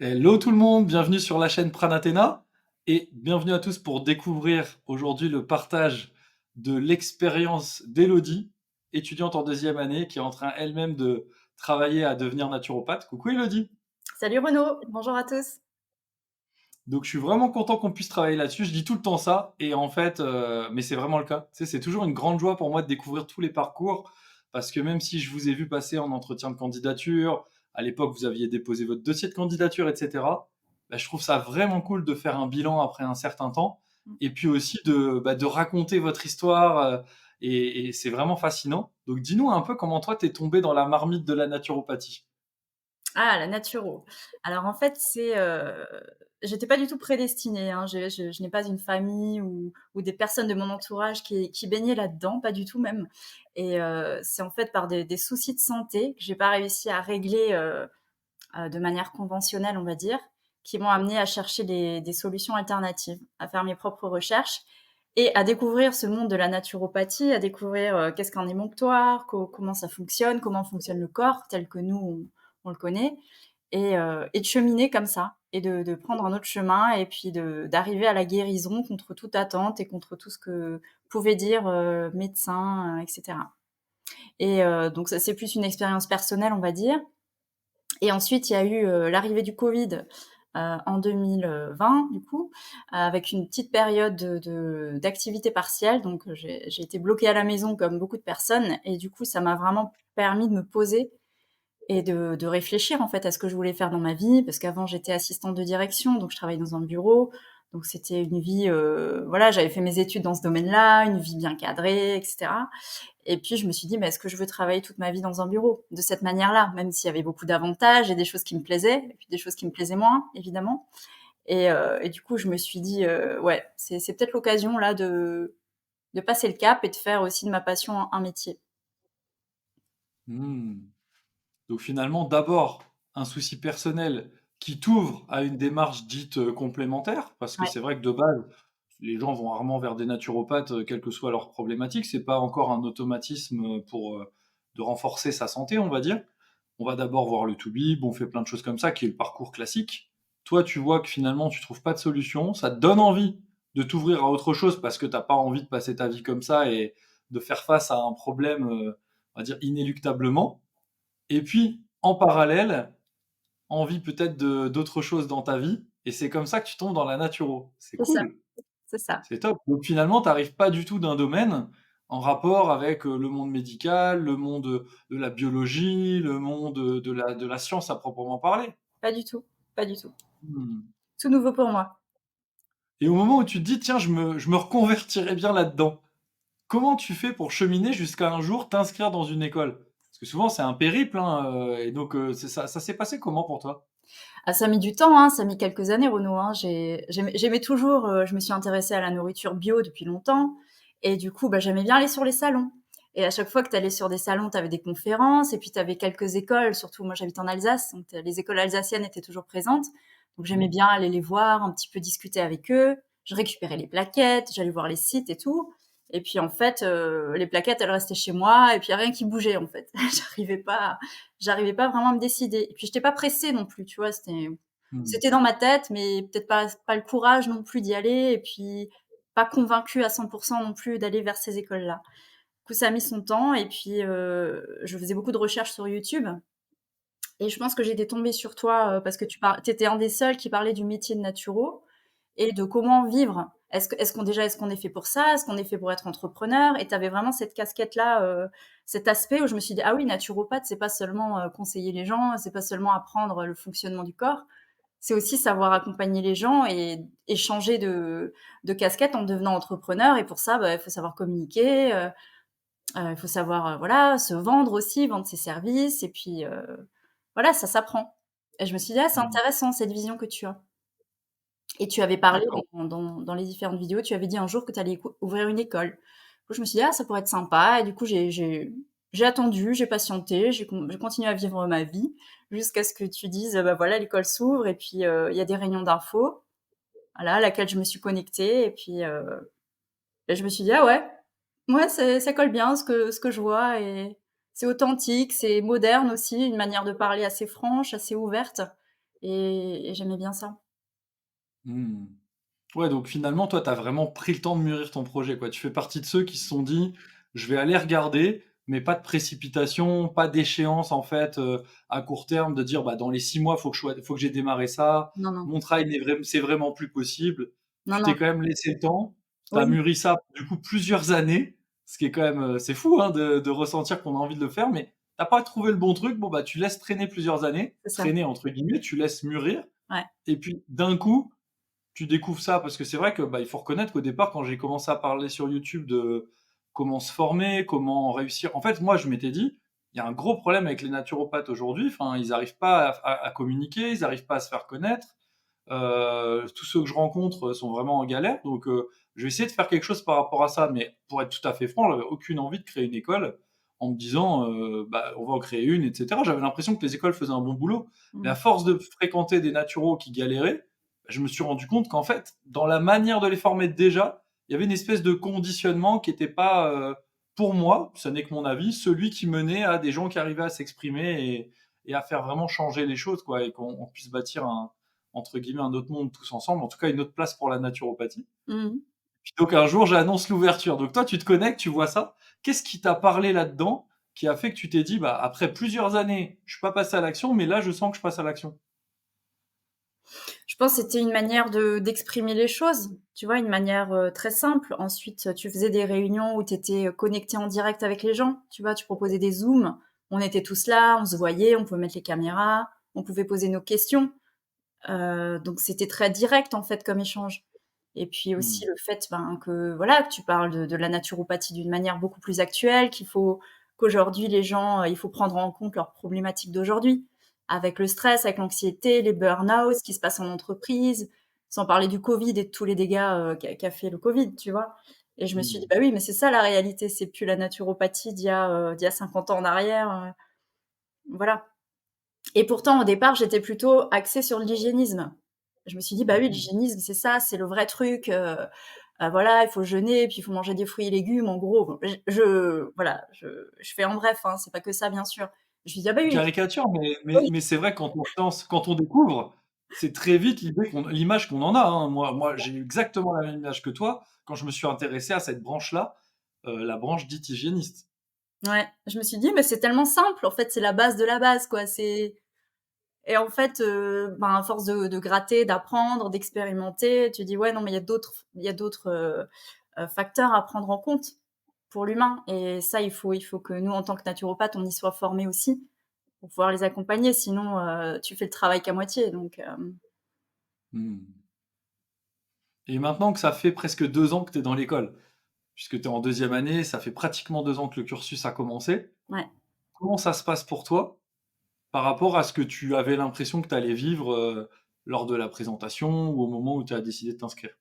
Hello tout le monde, bienvenue sur la chaîne Pranathéna et bienvenue à tous pour découvrir aujourd'hui le partage de l'expérience d'Elodie, étudiante en deuxième année qui est en train elle-même de travailler à devenir naturopathe. Coucou Elodie! Salut Renaud, bonjour à tous. Donc je suis vraiment content qu'on puisse travailler là-dessus. Je dis tout le temps ça et en fait, mais c'est vraiment le cas. Tu sais, c'est toujours une grande joie pour moi de découvrir tous les parcours parce que même si je vous ai vu passer en entretien de candidature, à l'époque vous aviez déposé votre dossier de candidature, etc. Bah, je trouve ça vraiment cool de faire un bilan après un certain temps et puis aussi de raconter votre histoire et c'est vraiment fascinant. Donc dis-nous un peu comment toi t'es tombé dans la marmite de la naturopathie. Ah, la naturo. Alors en fait, j'étais pas du tout prédestinée, hein. Je n'ai pas une famille ou des personnes de mon entourage qui baignaient là-dedans, pas du tout même. Et c'est en fait par des soucis de santé que j'ai pas réussi à régler de manière conventionnelle, on va dire, qui m'ont amenée à chercher des solutions alternatives, à faire mes propres recherches et à découvrir ce monde de la naturopathie, à découvrir qu'est-ce qu'un émonctoire, comment ça fonctionne, comment fonctionne le corps tel que nous on le connaît, et de cheminer comme ça, et de prendre un autre chemin, et puis d'arriver à la guérison contre toute attente et contre tout ce que pouvaient dire médecins, etc. Et donc ça c'est plus une expérience personnelle, on va dire. Et ensuite, il y a eu l'arrivée du Covid en 2020, du coup, avec une petite période d'activité partielle. Donc, j'ai été bloquée à la maison comme beaucoup de personnes. Et du coup, ça m'a vraiment permis de me poser et de réfléchir en fait à ce que je voulais faire dans ma vie, parce qu'avant j'étais assistante de direction, donc je travaillais dans un bureau, donc c'était une vie, voilà, j'avais fait mes études dans ce domaine-là, une vie bien cadrée, etc. Et puis je me suis dit, mais est-ce que je veux travailler toute ma vie dans un bureau de cette manière-là, même s'il y avait beaucoup d'avantages et des choses qui me plaisaient, et puis des choses qui me plaisaient moins, évidemment. Et du coup, je me suis dit, ouais, c'est peut-être l'occasion là de passer le cap et de faire aussi de ma passion un métier. Hmm. Donc finalement, d'abord, un souci personnel qui t'ouvre à une démarche dite complémentaire, parce que Ouais, c'est vrai que de base, les gens vont rarement vers des naturopathes, quelle que soit leur problématique. C'est pas encore un automatisme pour de renforcer sa santé, on va dire. On va d'abord voir le to-be, on fait plein de choses comme ça, qui est le parcours classique. Toi, tu vois que finalement, tu trouves pas de solution, ça te donne envie de t'ouvrir à autre chose parce que t'as pas envie de passer ta vie comme ça et de faire face à un problème, on va dire, inéluctablement. Et puis, en parallèle, envie peut-être d'autres choses dans ta vie, et c'est comme ça que tu tombes dans la naturo. C'est c'est ça, cool, c'est ça. c'est top. Donc finalement, tu n'arrives pas du tout d'un domaine en rapport avec le monde médical, le monde de la biologie, le monde de la science à proprement parler. Pas du tout, pas du tout. Hmm. Tout nouveau pour moi. Et au moment où tu te dis, tiens, je me reconvertirais bien là-dedans, comment tu fais pour cheminer jusqu'à un jour t'inscrire dans une école? Parce que souvent, c'est un périple, hein, et donc ça s'est passé comment pour toi? Ah, ça a mis du temps, hein, ça a mis quelques années, Renaud, hein. J'aimais toujours, je me suis intéressée à la nourriture bio depuis longtemps, et du coup, bah, j'aimais bien aller sur les salons. Et à chaque fois que tu allais sur des salons, tu avais des conférences, et puis tu avais quelques écoles, surtout moi j'habite en Alsace, donc les écoles alsaciennes étaient toujours présentes. Donc j'aimais bien aller les voir, un petit peu discuter avec eux. Je récupérais les plaquettes, j'allais voir les sites et tout. Et puis en fait, les plaquettes, elles restaient chez moi, et puis il y a rien qui bougeait en fait. J'arrivais pas vraiment à me décider. Et puis j'étais pas pressée non plus, tu vois, Hmm. c'était dans ma tête, mais peut-être pas le courage non plus d'y aller, et puis pas convaincue à 100% non plus d'aller vers ces écoles-là. Du coup, ça a mis son temps, et puis je faisais beaucoup de recherches sur YouTube, et je pense que j'étais tombée sur toi parce que tu étais un des seuls qui parlait du métier de naturo et de comment vivre. Est-ce qu'on est fait pour ça? Est-ce qu'on est fait pour être entrepreneur? Et tu avais vraiment cette casquette-là, cet aspect où je me suis dit, ah oui, naturopathe, c'est pas seulement conseiller les gens, c'est pas seulement apprendre le fonctionnement du corps, c'est aussi savoir accompagner les gens et changer de casquette en devenant entrepreneur. Et pour ça, bah, il faut savoir communiquer, il faut savoir voilà, se vendre aussi, vendre ses services. Et puis voilà, ça s'apprend. Et je me suis dit, ah, c'est Hmm. intéressant cette vision que tu as. Et tu avais parlé D'accord. dans les différentes vidéos, tu avais dit un jour que tu allais ouvrir une école. Du coup, je me suis dit, ah, ça pourrait être sympa. Et du coup, j'ai attendu, j'ai patienté, j'ai continué à vivre ma vie jusqu'à ce que tu dises, bah voilà, l'école s'ouvre, et puis il y a des réunions d'infos, voilà, à laquelle je me suis connectée. Et puis et je me suis dit, ah ouais, ouais, ça colle bien ce que je vois. Et c'est authentique, c'est moderne aussi, une manière de parler assez franche, assez ouverte. et j'aimais bien ça. Mmh. Ouais, donc finalement, toi, tu as vraiment pris le temps de mûrir ton projet, quoi. Tu fais partie de ceux qui se sont dit: «Je vais aller regarder, mais pas de précipitation, pas d'échéance, en fait, à court terme, de dire: "Bah, dans les 6 mois, faut que j'ai démarré ça. Non, non. Mon travail c'est vraiment plus possible"». Non, Tu t'es non. quand même laissé le temps. Tu as Oui, mûri ça, du coup, plusieurs années, ce qui est quand même, c'est fou, hein, de ressentir qu'on a envie de le faire, mais tu as pas trouvé le bon truc. Bon, bah, tu laisses traîner plusieurs années, c'est ça. «traîner» entre guillemets, tu laisses mûrir Ouais. et puis d'un coup tu découvres ça parce que c'est vrai que, bah, il faut reconnaître qu'au départ, quand j'ai commencé à parler sur YouTube de comment se former, comment réussir en fait, moi, je m'étais dit: «Il y a un gros problème avec les naturopathes aujourd'hui, enfin, ils arrivent pas à communiquer, ils arrivent pas à se faire connaître. Tous ceux que je rencontre, sont vraiment en galère, donc je vais essayer de faire quelque chose par rapport à ça». Mais pour être tout à fait franc, j'avais aucune envie de créer une école en me disant, «Bah, on va en créer une» et cetera. J'avais l'impression que les écoles faisaient un bon boulot, mais Mmh. à force de fréquenter des naturaux qui galéraient, je me suis rendu compte qu'en fait, dans la manière de les former déjà, il y avait une espèce de conditionnement qui était pas, pour moi, ça n'est que mon avis, celui qui menait à des gens qui arrivaient à s'exprimer et à faire vraiment changer les choses, quoi, et qu'on puisse bâtir un entre guillemets «un autre monde» tous ensemble, en tout cas une autre place pour la naturopathie. Mmh mh. Puis donc un jour, j'annonce l'ouverture. Donc toi, tu te connectes, tu vois ça. Qu'est-ce qui t'a parlé là-dedans, qui a fait que tu t'es dit: «Bah, après plusieurs années, je suis pas passé à l'action, mais là, je sens que je passe à l'action»? Je pense que c'était une manière d'exprimer les choses, tu vois? Une manière, très simple. Ensuite, tu faisais des réunions où tu étais, connecté en direct avec les gens, tu vois? Tu proposais des zooms, on était tous là, on se voyait, on pouvait mettre les caméras, on pouvait poser nos questions. Donc c'était très direct, en fait, comme échange et puis aussi Mmh. le fait, ben, que voilà, que tu parles de la naturopathie d'une manière beaucoup plus actuelle, qu'aujourd'hui les gens, il faut prendre en compte leurs problématiques d'aujourd'hui. Avec le stress, avec l'anxiété, les burn-out, ce qui se passe en entreprise, sans parler du covid et de tous les dégâts, qu'a fait le covid, tu vois? Et je me suis dit: Mmh. «Bah oui, mais c'est ça la réalité, c'est plus la naturopathie d'il y a 50 ans en arrière», voilà. Et pourtant, au départ, j'étais plutôt axée sur l'hygiénisme. Je me suis dit: «Bah oui, Mmh. l'hygiénisme, c'est ça, c'est le vrai truc, voilà, il faut jeûner, puis il faut manger des fruits et légumes». En gros, bon, voilà, je fais en bref, hein, c'est pas que ça, bien sûr. Je me dis: «Ah bah Tu oui, caricatures, mais oui, c'est vrai quand on découvre, c'est très vite l'image qu'on en a, hein. Moi, j'ai exactement la même image que toi quand je me suis intéressé à cette branche-là, la branche dite hygiéniste. ouais». Je me suis dit: «Mais c'est tellement simple, en fait, c'est la base de la base, quoi». C'est et en fait, ben, à force de gratter, d'apprendre, d'expérimenter, tu dis: «Ouais, non, mais il y a d'autres, facteurs à prendre en compte pour l'humain» et ça, il faut que nous, en tant que naturopathes, on y soit formés aussi pour pouvoir les accompagner. Sinon, tu fais le travail qu'à moitié donc Mmh. Et maintenant que ça fait presque 2 ans que tu es dans l'école, puisque tu es en deuxième année, ça fait pratiquement 2 ans que le cursus a commencé. ouais. Comment ça se passe pour toi par rapport à ce que tu avais l'impression que tu allais vivre, lors de la présentation ou au moment où tu as décidé de t'inscrire?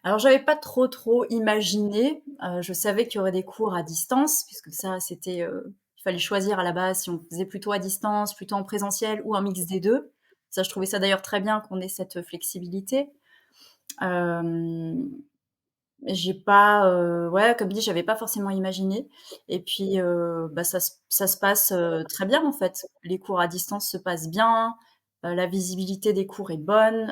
Alors j'avais pas trop imaginé, je savais qu'il y aurait des cours à distance puisque ça, c'était, il fallait choisir à la base si on faisait plutôt à distance, plutôt en présentiel ou un mix des 2. Ça, je trouvais ça d'ailleurs très bien qu'on ait cette flexibilité. Hem, j'ai pas, ouais, comme dit, j'avais pas forcément imaginé et puis, bah, ça se passe, très bien, en fait. Les cours à distance se passent bien, la visibilité des cours est bonne,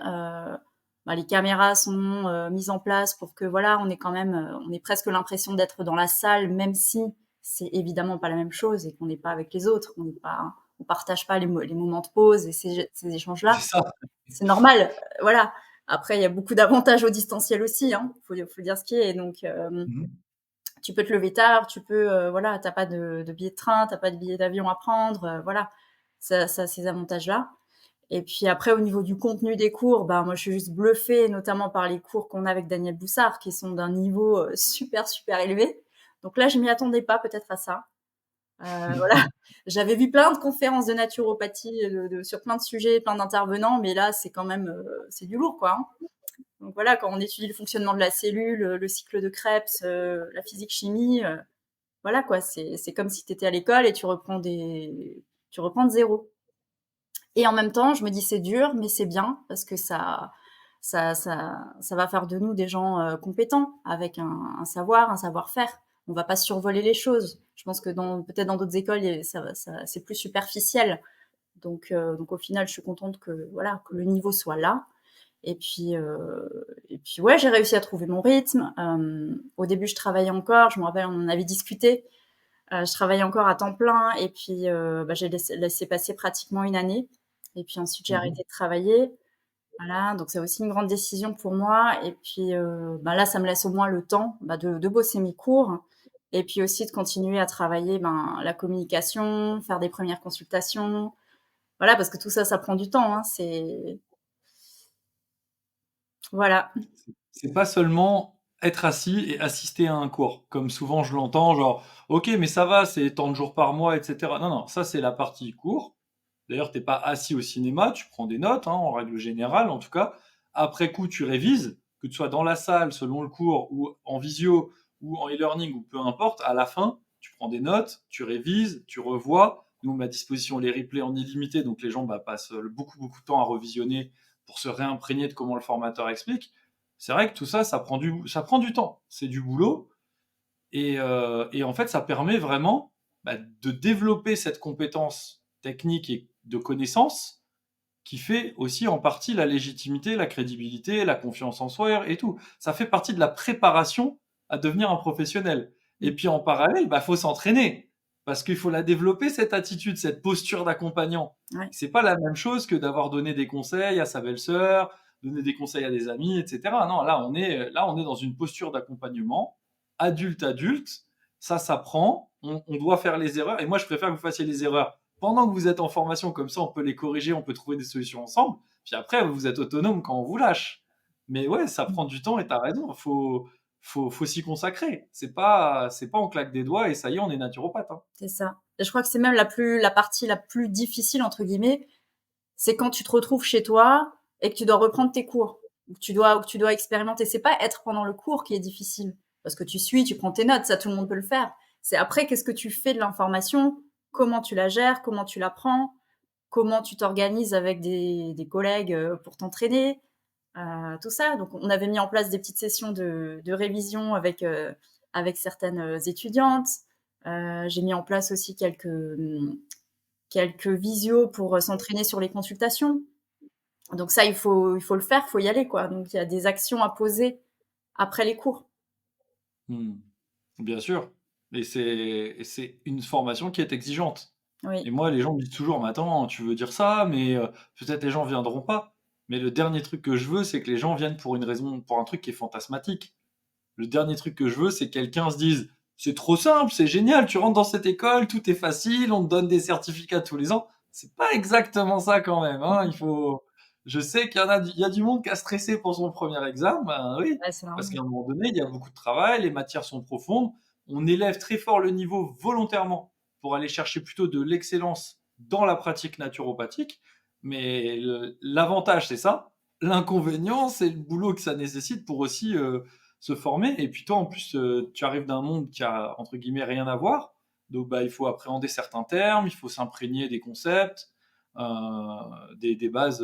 bah, les caméras sont, mises en place pour que, voilà, on ait presque l'impression d'être dans la salle, même si c'est évidemment pas la même chose et qu'on n'est pas avec les autres. On partage pas les moments de pause et ces C'est échanges-là. ça. C'est normal, voilà. Après, il y a beaucoup d'avantages au distanciel aussi, hein. Faut dire ce qui est. Donc, Mmh. tu peux te lever tard, tu peux, voilà, tu as pas de billet de train, tu as pas de billet d'avion à prendre, voilà. Ça a ces avantages-là. Et puis après, au niveau du contenu des cours, bah, moi, je suis juste bluffée, notamment par les cours qu'on a avec Daniel Boussard, qui sont d'un niveau, super, super élevé. Donc là, je m'y attendais pas peut-être à ça. Voilà, j'avais vu plein de conférences de naturopathie, sur plein de sujets, plein d'intervenants, mais là, c'est quand même, c'est du lourd, quoi, hein. Donc voilà, quand on étudie le fonctionnement de la cellule, le cycle de Krebs, la physique-chimie, voilà, quoi, c'est comme si tu étais à l'école et tu reprends de zéro. Et en même temps, je me dis: «C'est dur, mais c'est bien» parce que ça va faire de nous des gens, compétents avec un savoir, un savoir-faire. On va pas survoler les choses. Je pense que peut-être dans d'autres écoles, ça c'est plus superficiel. Donc au final, je suis contente que, voilà, que le niveau soit là. Et puis ouais, j'ai réussi à trouver mon rythme. Au début, je travaillais encore, je me rappelle, on en avait discuté. Je travaillais encore à temps plein et puis, j'ai laissé passer pratiquement une année et puis ensuite j'ai Mmh. arrêté de travailler. Voilà, donc c'est aussi une grande décision pour moi et puis, là, ça me laisse au moins le temps, de bosser mes cours et puis aussi de continuer à travailler, la communication, faire des premières consultations. Voilà, parce que tout ça, ça prend du temps, hein, c'est voilà. C'est pas seulement être assis et assister à un cours, comme souvent je l'entends, genre: «OK, mais ça va, c'est tant de jours par mois et cetera». Non, non, ça c'est la partie cours. D'ailleurs, tu es pas assis au cinéma, tu prends des notes, hein, en règle générale en tout cas. Après coup, tu révises, que tu sois dans la salle selon le cours ou en visio ou en e-learning ou peu importe, à la fin, tu prends des notes, tu révises, tu revois. Nous, on met à disposition les replays en illimité, donc les gens, passent, beaucoup, beaucoup de temps à revisionner pour se réimprégner de comment le formateur explique. C'est vrai que tout ça, ça prend du temps. C'est du boulot et en fait, ça permet vraiment, de développer cette compétence technique et de connaissance qui fait aussi en partie la légitimité, la crédibilité, la confiance en soi et tout. Ça fait partie de la préparation à devenir un professionnel et Mmh, puis en parallèle, faut s'entraîner parce qu'il faut la développer cette attitude, cette posture d'accompagnant. ouais, C'est pas la même chose que d'avoir donné des conseils à sa belle-sœur, donner des conseils à des amis et cetera. Non, là on est dans une posture d'accompagnement adulte, ça s'apprend, on doit faire les erreurs et moi je préfère que vous fassiez les erreurs pendant que vous êtes en formation, comme ça on peut les corriger, on peut trouver des solutions ensemble. Puis après, vous êtes autonome quand on vous lâche. Mais ouais, ça mmh, prend du temps et tu as raison, faut s'y consacrer. C'est pas on claque des doigts et ça y est, on est naturopathe, hein. c'est ça. Et je crois que c'est même la partie la plus «difficile» entre guillemets, c'est quand tu te retrouves chez toi et que tu dois reprendre tes cours, ou que tu dois expérimenter. C'est pas être pendant le cours qui est difficile, parce que tu suis, tu prends tes notes, ça tout le monde peut le faire. C'est après, qu'est-ce que tu fais de l'information? Comment tu la gères? Comment tu la prends? Comment tu t'organises avec des collègues, pour t'entraîner? Tout ça. Donc on avait mis en place des petites sessions de révision avec certaines, étudiantes. J'ai mis en place aussi quelques visios pour, s'entraîner sur les consultations. Donc ça, il faut le faire, il faut y aller, quoi. Donc il y a des actions à poser après les cours. Mmh. Bien sûr. Et c'est une formation qui est exigeante. Oui, Et moi, les gens me disent toujours: «Mais attends, tu veux dire ça, mais peut-être les gens viendront pas». Mais le dernier truc que je veux, c'est que les gens viennent pour une raison, pour un truc qui est fantasmatique. Le dernier truc que je veux, c'est que quelqu'un se dise: «C'est trop simple, c'est génial, tu rentres dans cette école, tout est facile, on te donne des certificats tous les ans». C'est pas exactement ça quand même, hein. Je sais qu'il y a du monde qui a stressé pour son premier examen, ben oui, ouais, c'est parce normal. qu'à un moment donné, il y a beaucoup de travail, les matières sont profondes. On élève très fort le niveau volontairement pour aller chercher plutôt de l'excellence dans la pratique naturopathique, mais l'avantage, c'est ça. L'inconvénient, c'est le boulot que ça nécessite pour aussi, se former. Et puis toi, en plus, tu arrives d'un monde qui a, entre guillemets, rien à voir. Donc, il faut appréhender certains termes, il faut s'imprégner des concepts, des bases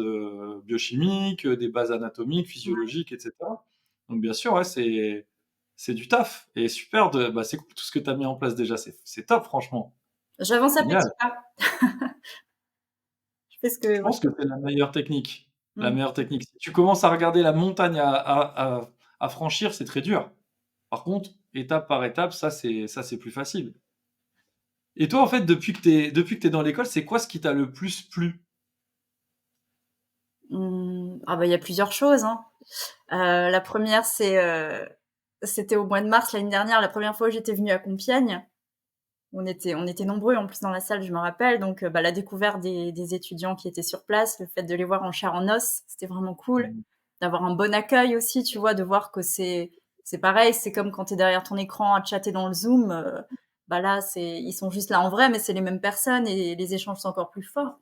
biochimiques, des bases anatomiques, Ouais. physiologiques, etc. Donc, bien sûr, ouais, c'est du taf. Et super, c'est cool tout ce que tu as mis en place déjà. C'est top, franchement. J'avance à Génial. petits pas. Je fais ce Je que ouais. pense que c'est la meilleure technique. La Mmh. meilleure technique. Si tu commences à regarder la montagne à franchir, c'est très dur. Par contre, étape par étape, ça c'est plus facile. Et toi, en fait, depuis que tu es dans l'école, c'est quoi ce qui t'a le plus plu? Il y a plusieurs choses, hein. La première, c'était au mois de mars l'année dernière, la première fois où j'étais venue à Compiègne. On était nombreux en plus dans la salle, je me rappelle, donc la découverte des étudiants qui étaient sur place, le fait de les voir en chair en os, c'était vraiment cool. Mmh. D'avoir un bon accueil aussi, tu vois? De voir que c'est pareil, c'est comme quand tu es derrière ton écran à chatter dans le Zoom, là, ils sont juste là en vrai, mais c'est les mêmes personnes et les échanges sont encore plus forts.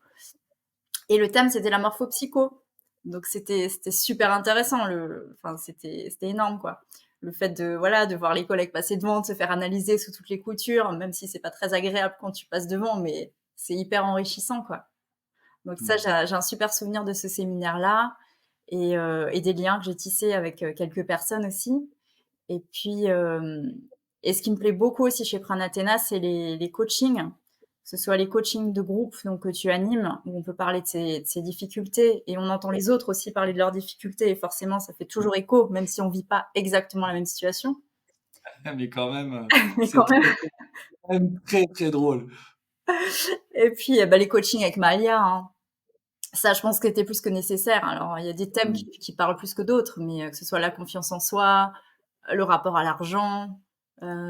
Et le thème, c'était la morphopsycho. Donc c'était super intéressant, c'était énorme, quoi. Le fait de, voilà, de voir les collègues passer devant, de se faire analyser sous toutes les coutures, même si c'est pas très agréable quand tu passes devant, mais c'est hyper enrichissant, quoi. Donc ça, Mmh. j'ai un super souvenir de ce séminaire-là et des liens que j'ai tissés avec, quelques personnes aussi. Et puis, ce qui me plaît beaucoup aussi chez Pranathéna, c'est les coachings. que ce soit les coachings de groupe donc que tu animes, où on peut parler de ses difficultés et on entend les autres aussi parler de leurs difficultés et forcément ça fait toujours écho, même si on vit pas exactement la même situation. Mais quand même, Mais c'est quand même. quand même très, très drôle. Et puis, bah, les coachings avec Malia, hein. Ça, je pense que c'était plus que nécessaire. Alors, il y a des thèmes Mmh. qui parlent plus que d'autres, mais que ce soit la confiance en soi, le rapport à l'argent,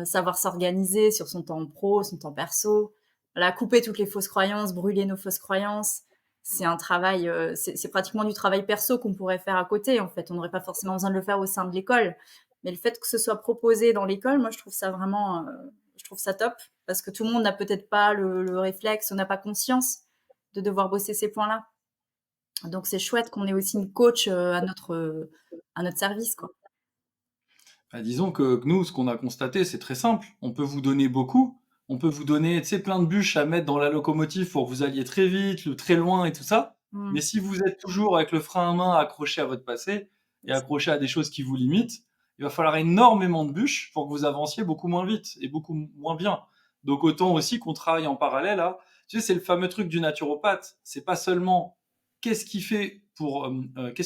savoir s'organiser sur son temps pro, son temps perso. Voilà, couper toutes les fausses croyances, brûler nos fausses croyances. C'est un travail, c'est pratiquement du travail perso qu'on pourrait faire à côté, en fait. On n'aurait pas forcément besoin de le faire au sein de l'école. Mais le fait que ce soit proposé dans l'école, moi, je trouve ça vraiment, je trouve ça top parce que tout le monde n'a peut-être pas le réflexe, on n'a pas conscience de devoir bosser ces points-là. Donc c'est chouette qu'on ait aussi une coach, à notre service, quoi. Bah, disons que nous, ce qu'on a constaté, c'est très simple. On peut vous donner beaucoup. On peut vous donner, tu sais, plein de bûches à mettre dans la locomotive pour que vous alliez très vite, très loin et tout ça. Mmh. Mais si vous êtes toujours avec le frein à main accroché à votre passé et accroché à des choses qui vous limitent, il va falloir énormément de bûches pour que vous avanciez beaucoup moins vite et beaucoup moins bien. Donc autant aussi qu'on travaille en parallèle là. Tu sais, c'est le fameux truc du naturopathe. C'est pas seulement qu'est-ce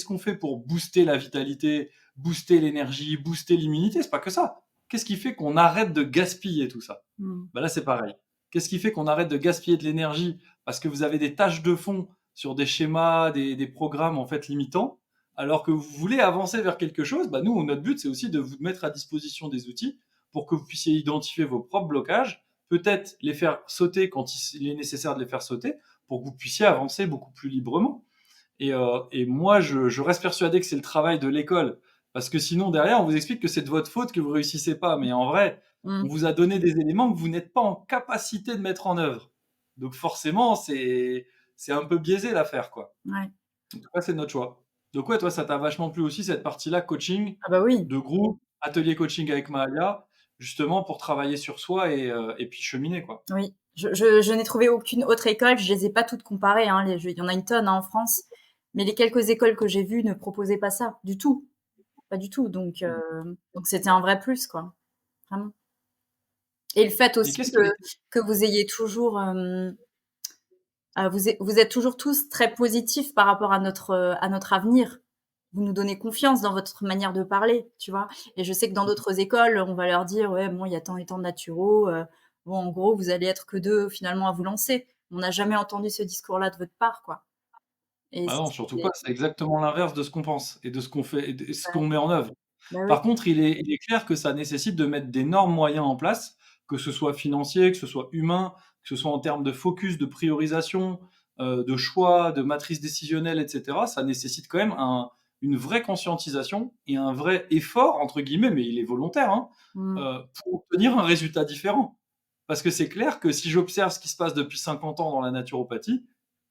qu'on fait pour booster la vitalité, booster l'énergie, booster l'immunité, c'est pas que ça. Qu'est-ce qui fait qu'on arrête de gaspiller tout ça? Mmh. Bah là, c'est pareil. Qu'est-ce qui fait qu'on arrête de gaspiller de l'énergie parce que vous avez des tâches de fond sur des schémas, des programmes en fait limitants, alors que vous voulez avancer vers quelque chose? Bah nous, notre but, c'est aussi de vous mettre à disposition des outils pour que vous puissiez identifier vos propres blocages, peut-être les faire sauter quand il est nécessaire de les faire sauter, pour que vous puissiez avancer beaucoup plus librement. Et moi, je reste persuadé que c'est le travail de l'école. Parce que sinon, derrière, on vous explique que c'est de votre faute que vous réussissez pas. Mais en vrai, on Mmh. vous a donné des éléments que vous n'êtes pas en capacité de mettre en œuvre. Donc forcément, c'est un peu biaisé l'affaire, quoi. Ouais. En tout cas, c'est notre choix. Donc ouais, toi, ça t'a vachement plu aussi, cette partie-là, coaching, Ah bah oui, de groupe, atelier coaching avec Mahalia, justement pour travailler sur soi et puis cheminer, quoi. oui. Je n'ai trouvé aucune autre école, je les ai pas toutes comparées, hein, il y en a une tonne, hein, en France, mais les quelques écoles que j'ai vues ne proposaient pas ça, du tout, pas du tout, donc c'était un vrai plus, quoi, vraiment. Et le fait Et aussi qu'est-ce qui a été... que vous ayez toujours, vous êtes toujours tous très positifs par rapport à notre avenir. Vous nous donnez confiance dans votre manière de parler, tu vois? Et je sais que dans d'autres écoles, on va leur dire: «Ouais, bon, il y a tant et tant de naturaux, bon, en gros, vous allez être que 2 finalement à vous lancer». On n'a jamais entendu ce discours-là de votre part, quoi. Et Ah non, surtout pas, c'est c'est exactement l'inverse de ce qu'on pense et de ce qu'on fait et de ce ouais, qu'on met en œuvre. bah, oui. Par contre, il est clair que ça nécessite de mettre d'énormes moyens en place, que ce soit financier, que ce soit humain, que ce soit en termes de focus, de priorisation, de choix, de matrice décisionnelle, et cetera. Ça nécessite quand même une vraie conscientisation et un vrai «effort» entre guillemets, mais il est volontaire, hein, Mmh. pour obtenir un résultat différent. Parce que c'est clair que si j'observe ce qui se passe depuis 50 ans dans la naturopathie,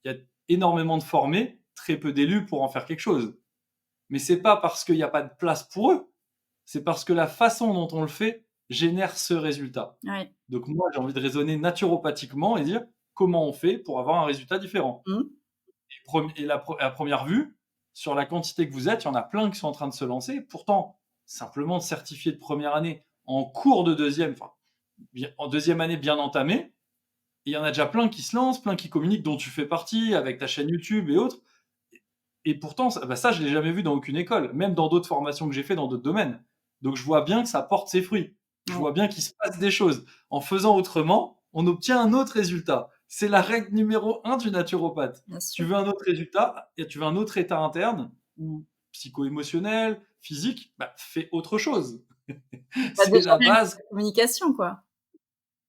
il y a énormément de formés, très peu d'élus pour en faire quelque chose. Mais c'est pas parce qu'il n'y a pas de place pour eux, c'est parce que la façon dont on le fait génère ce résultat. Ouais. Donc moi, j'ai envie de raisonner naturopathiquement et dire comment on fait pour avoir un résultat différent. Mmh. À première vue, sur la quantité que vous êtes, il y en a plein qui sont en train de se lancer. Pourtant, simplement de certifier de première année, en cours de deuxième, enfin, en deuxième année bien entamée, il y en a déjà plein qui se lancent, plein qui communiquent, dont tu fais partie, avec ta chaîne YouTube et autres. Et pourtant, ça, je l'ai jamais vu dans aucune école, même dans d'autres formations que j'ai fait dans d'autres domaines. Donc je vois bien que ça porte ses fruits. Je Ouais, vois bien qu'il se passe des choses. En faisant autrement, on obtient un autre résultat. C'est la règle numéro un du naturopathe. bien sûr. Tu veux un autre résultat et tu veux un autre état interne ou psycho-émotionnel, physique, bah, fais autre chose. Bah, C'est déjà la rien que base. ta communication, quoi.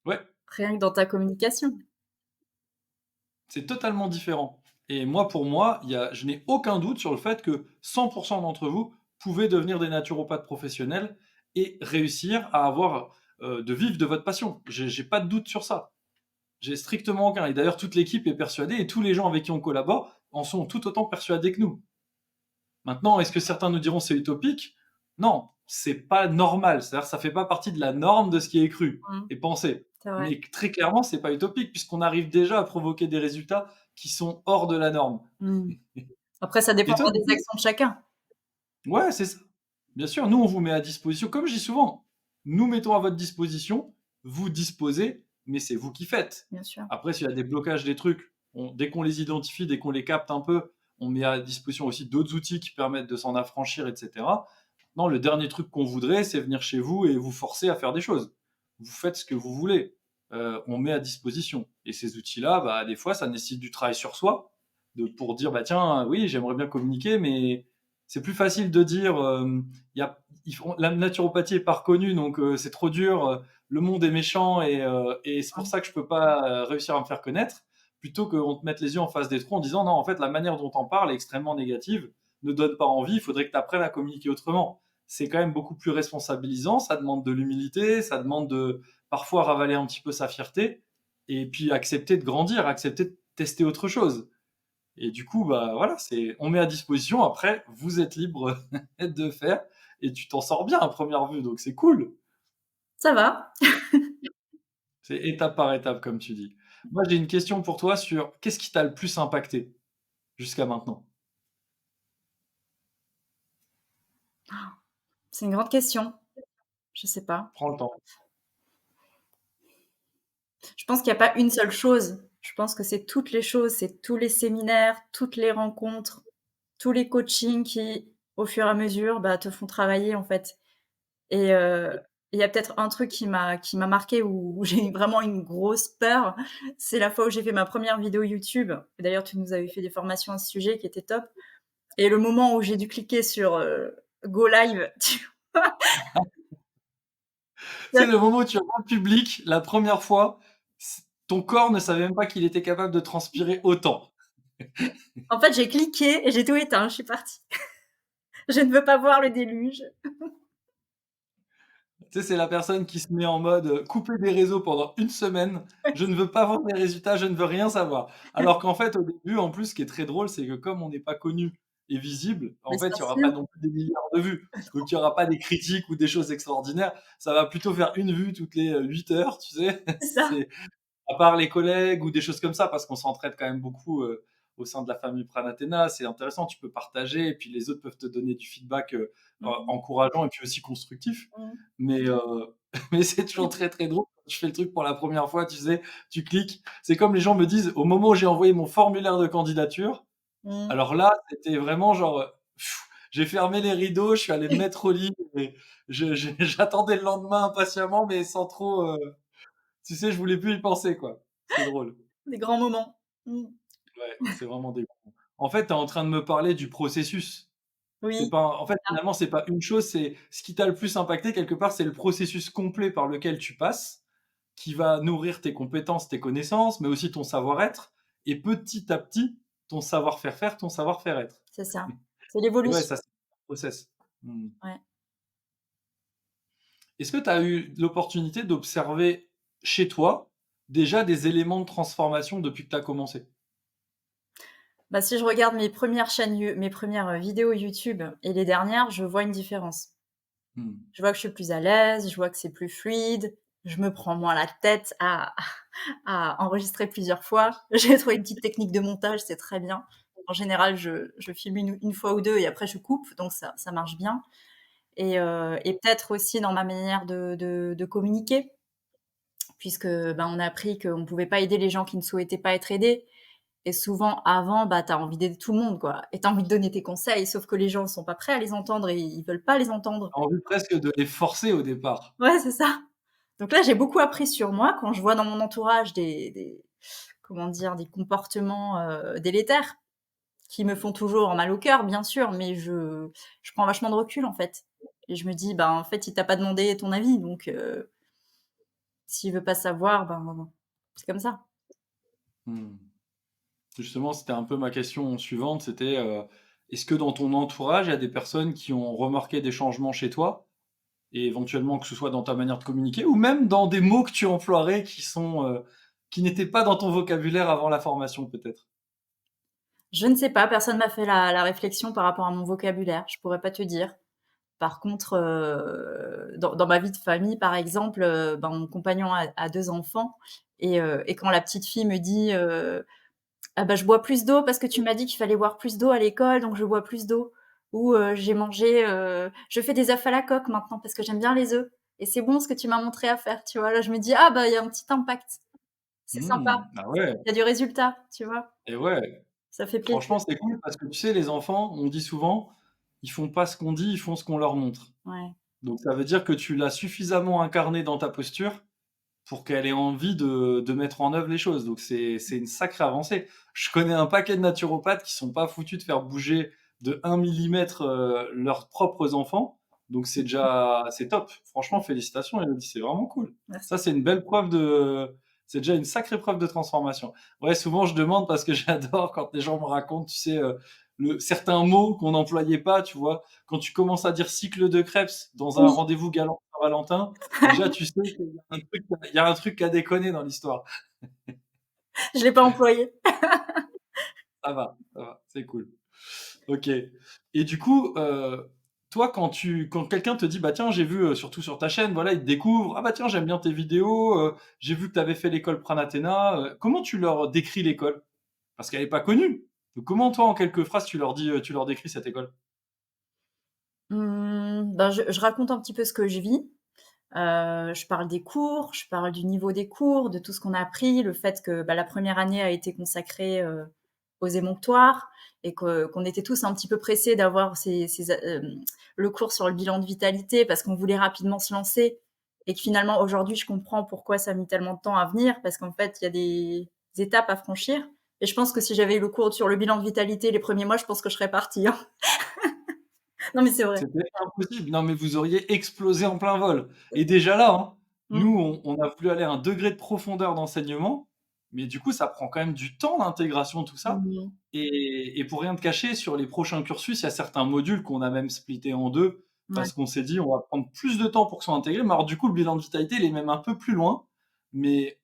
Ouais, Rien que dans ta communication. c'est totalement différent. Et moi, pour moi, je n'ai aucun doute sur le fait que 100% d'entre vous pouvez devenir des naturopathes professionnels et réussir à avoir, de vivre de votre passion. J'ai pas de doute sur ça. J'ai strictement aucun. Et d'ailleurs, toute l'équipe est persuadée et tous les gens avec qui on collabore en sont tout autant persuadés que nous. Maintenant, est-ce que certains nous diront c'est utopique? Non, c'est pas normal. C'est-à-dire, ça fait pas partie de la norme de ce qui est cru Mmh. et pensé. C'est vrai. Mais très clairement, c'est pas utopique puisqu'on arrive déjà à provoquer des résultats qui sont hors de la norme. Mmh. Après ça Et toi, dépendra du des coup? actions de chacun. Ouais, c'est ça. Bien sûr, nous, on vous met à disposition. Comme je dis souvent, nous mettons à votre disposition, vous disposez, mais c'est vous qui faites. bien sûr. Après, s'il y a des blocages, des trucs, dès qu'on les identifie, dès qu'on les capte un peu, on met à disposition aussi d'autres outils qui permettent de s'en affranchir, etc. Non, le dernier truc qu'on voudrait, c'est venir chez vous et vous forcer à faire des choses. Vous faites ce que vous voulez. On met à disposition. Et ces outils-là, bah, des fois, ça nécessite du travail sur soi, pour dire, bah, tiens, oui, j'aimerais bien communiquer, mais c'est plus facile de dire, la naturopathie est pas reconnue, donc c'est trop dur, le monde est méchant et c'est pour ça que je peux pas réussir à me faire connaître, plutôt qu'on te mette les yeux en face des trous en disant, non, en fait, la manière dont on parle est extrêmement négative, ne donne pas envie, il faudrait que tu apprennes à communiquer autrement. C'est quand même beaucoup plus responsabilisant, ça demande de l'humilité, ça demande de parfois ravaler un petit peu sa fierté, et puis accepter de grandir, accepter de tester autre chose. Et du coup, bah voilà, on met à disposition. Après, vous êtes libre de faire, et tu t'en sors bien à première vue, donc c'est cool. Ça va. C'est étape par étape, comme tu dis. Moi, j'ai une question pour toi sur qu'est-ce qui t'a le plus impacté jusqu'à maintenant? C'est une grande question. Je sais pas. Prends le temps. Je pense qu'il y a pas une seule chose. Je pense que c'est toutes les choses, c'est tous les séminaires, toutes les rencontres, tous les coachings qui, au fur et à mesure, bah, te font travailler, en fait. Et il y a peut-être un truc qui m'a marquée où j'ai eu vraiment une grosse peur, c'est la fois où j'ai fait ma première vidéo YouTube. Et d'ailleurs, tu nous avais fait des formations à ce sujet qui étaient top. Et le moment où j'ai dû cliquer sur, go live, tu vois? C'est le moment où tu rends public la première fois, ton corps ne savait même pas qu'il était capable de transpirer autant. En fait, j'ai cliqué et j'ai tout éteint, je suis partie. Je ne veux pas voir le déluge. Tu sais, c'est la personne qui se met en mode couper des réseaux pendant une semaine. Je ne veux pas voir les résultats, je ne veux rien savoir. Alors qu'en fait, au début, en plus, ce qui est très drôle, c'est que comme on n'est pas connu et visible, en Mais fait, bien il y aura pas sûr, non plus des milliards de vues. Donc, il y aura pas des critiques ou des choses extraordinaires. Ça va plutôt faire une vue toutes les 8 heures, tu sais. c'est ça. C'est à part les collègues ou des choses comme ça, parce qu'on s'entraide quand même beaucoup au sein de la famille Pranathéna. C'est intéressant, tu peux partager et puis les autres peuvent te donner du feedback Mmh encourageant et puis aussi constructif. mh. Mais, mais c'est toujours très très drôle quand tu fais le truc pour la première fois, tu sais, tu cliques. C'est comme les gens me disent, au moment où j'ai envoyé mon formulaire de candidature, Mmh. alors là, c'était vraiment genre, j'ai fermé les rideaux, je suis allé me mettre au lit et j'attendais le lendemain impatiemment, mais sans trop, tu sais, je voulais plus y penser, quoi. C'est drôle. Des grands moments. Mmh. Ouais, c'est vraiment des en fait, tu es en train de me parler du processus. C'est Oui, pas en fait, ah, finalement, c'est pas une chose, c'est ce qui t'a le plus impacté quelque part, c'est le processus complet par lequel tu passes, qui va nourrir tes compétences, tes connaissances, mais aussi ton savoir-être et petit à petit, ton savoir-faire faire, ton savoir-faire être. c'est ça. C'est Et ouais, l'évolution. ça, c'est un process. Mmh. Ouais. Est-ce que tu as eu l'opportunité d'observer chez toi, déjà des éléments de transformation depuis que tu as commencé? Bah, si je regarde mes premières vidéos YouTube et les dernières, je vois une différence. Mmh. Je vois que je suis plus à l'aise, je vois que c'est plus fluide, je me prends moins la tête à à enregistrer plusieurs fois. J'ai trouvé une petite technique de montage, c'est très bien. En général, je filme une fois ou 2 et après je coupe, donc ça marche bien et peut-être aussi dans ma manière de communiquer puisque, ben, on a appris qu'on ne pouvait pas aider les gens qui ne souhaitaient pas être aidés et souvent avant, bah, tu as envie d'aider tout le monde, quoi et tu as envie de donner tes conseils, sauf que les gens ne sont pas prêts à les entendre et ils veulent pas les entendre. Tu as envie presque de les forcer au départ. Ouais, c'est ça. Donc là, j'ai beaucoup appris sur moi quand je vois dans mon entourage des comment dire? Des comportements, délétères qui me font toujours mal au cœur, bien sûr, mais je prends vachement de recul, en fait et je me dis: «Ben, en fait, il t'a pas demandé ton avis, donc s'il veut pas savoir, ben, c'est comme ça». Mmh. Justement, c'était un peu ma question suivante, c'était, est-ce que dans ton entourage, il y a des personnes qui ont remarqué des changements chez toi? Et éventuellement que ce soit dans ta manière de communiquer ou même dans des mots que tu emploierais qui n'étaient pas dans ton vocabulaire avant la formation peut-être? Je ne sais pas, personne m'a fait la réflexion par rapport à mon vocabulaire, je pourrais pas te dire. Par contre, dans ma vie de famille, par exemple, ben, mon compagnon a 2 enfants et quand la petite fille me dit, «Ah bah, je bois plus d'eau parce que tu m'as dit qu'il fallait boire plus d'eau à l'école, donc je bois plus d'eau» ou «J'ai mangé, je fais des œufs à la coque maintenant parce que j'aime bien les œufs». et c'est bon ce que tu m'as montré à faire, tu vois? Là, je me dis: «Ah bah, il y a un petit impact, c'est sympa, Ah ouais, il y a du résultat», tu vois? et ouais, Ça fait plaisir. franchement, c'est cool parce que tu sais, les enfants, on dit souvent, ils font pas ce qu'on dit, ils font ce qu'on leur montre. Ouais. Donc ça veut dire que tu l'as suffisamment incarné dans ta posture pour qu'elle ait envie de mettre en œuvre les choses. Donc c'est une sacrée avancée. Je connais un paquet de naturopathes qui sont pas foutus de faire bouger de 1 millimètre, leurs propres enfants. Donc c'est top. Franchement, félicitations Élodie, c'est vraiment cool. Merci. Ça, c'est une belle preuve de c'est déjà une sacrée preuve de transformation. Ouais, souvent je demande parce que j'adore quand les gens me racontent, tu sais, certains mots qu'on n'employait pas, tu vois? Quand tu commences à dire cycle de Krebs dans un Oui, rendez-vous galant Saint-Valentin, déjà tu sais il y a un truc qui a déconné dans l'histoire. je l'ai pas employé. Ça va, c'est cool. OK. Et du coup, toi, quand quelqu'un te dit: «Bah, tiens, j'ai vu, surtout sur ta chaîne, voilà, il te découvre: "Ah bah, tiens, j'aime bien tes vidéos, j'ai vu que tu avais fait l'école Pranathéna", comment tu leur décris l'école? Parce qu'elle est pas connue. Donc comment toi, en quelques phrases, tu leur décris cette école? Ben, je raconte un petit peu ce que je vis. Je parle des cours, je parle du niveau des cours, de tout ce qu'on a appris, le fait que, bah, la première année a été consacrée, aux émonctoires et qu'on était tous un petit peu pressés d'avoir le cours sur le bilan de vitalité parce qu'on voulait rapidement se lancer et que finalement aujourd'hui je comprends pourquoi ça a mis tellement de temps à venir parce qu'en fait il y a des étapes à franchir et je pense que si j'avais eu le cours sur le bilan de vitalité les premiers mois, je pense que je serais partie, hein. Non mais c'est vrai. C'était impossible. Non, mais vous auriez explosé en plein vol. Et déjà là, hein, Mmh. nous, on a voulu aller à un degré de profondeur d'enseignement, mais du coup, ça prend quand même du temps l'intégration, tout ça. Mmh. Et pour rien te cacher, sur les prochains cursus, il y a certains modules qu'on a même splittés en 2 Ouais. parce qu'on s'est dit: «On va prendre plus de temps pour que ce soit intégré». Mais alors du coup, le bilan de vitalité, il est même un peu plus loin. Mais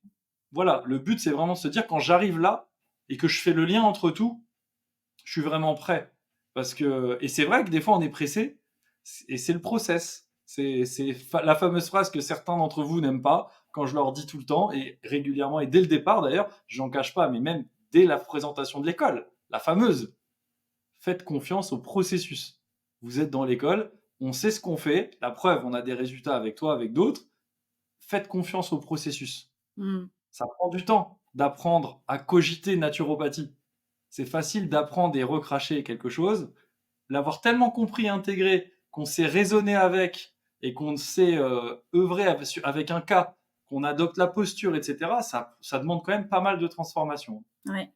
voilà, le but, c'est vraiment de se dire: «Quand j'arrive là et que je fais le lien entre tout, je suis vraiment prêt». Parce que et c'est vrai que des fois, on est pressé et c'est le process. C'est la fameuse phrase que certains d'entre vous n'aiment pas, quand je leur dis tout le temps et régulièrement et dès le départ d'ailleurs, je n'en cache pas, mais même dès la présentation de l'école, la fameuse: «Faites confiance au processus». Vous êtes dans l'école, on sait ce qu'on fait, la preuve, on a des résultats avec toi, avec d'autres. Faites confiance au processus. Mmh. Ça prend du temps d'apprendre à cogiter naturopathie. C'est facile d'apprendre et recracher quelque chose. L'avoir tellement compris et intégré qu'on sait raisonner avec et qu'on sait œuvrer avec un cas, qu'on adopte la posture, etc., ça demande quand même pas mal de transformation. Ouais.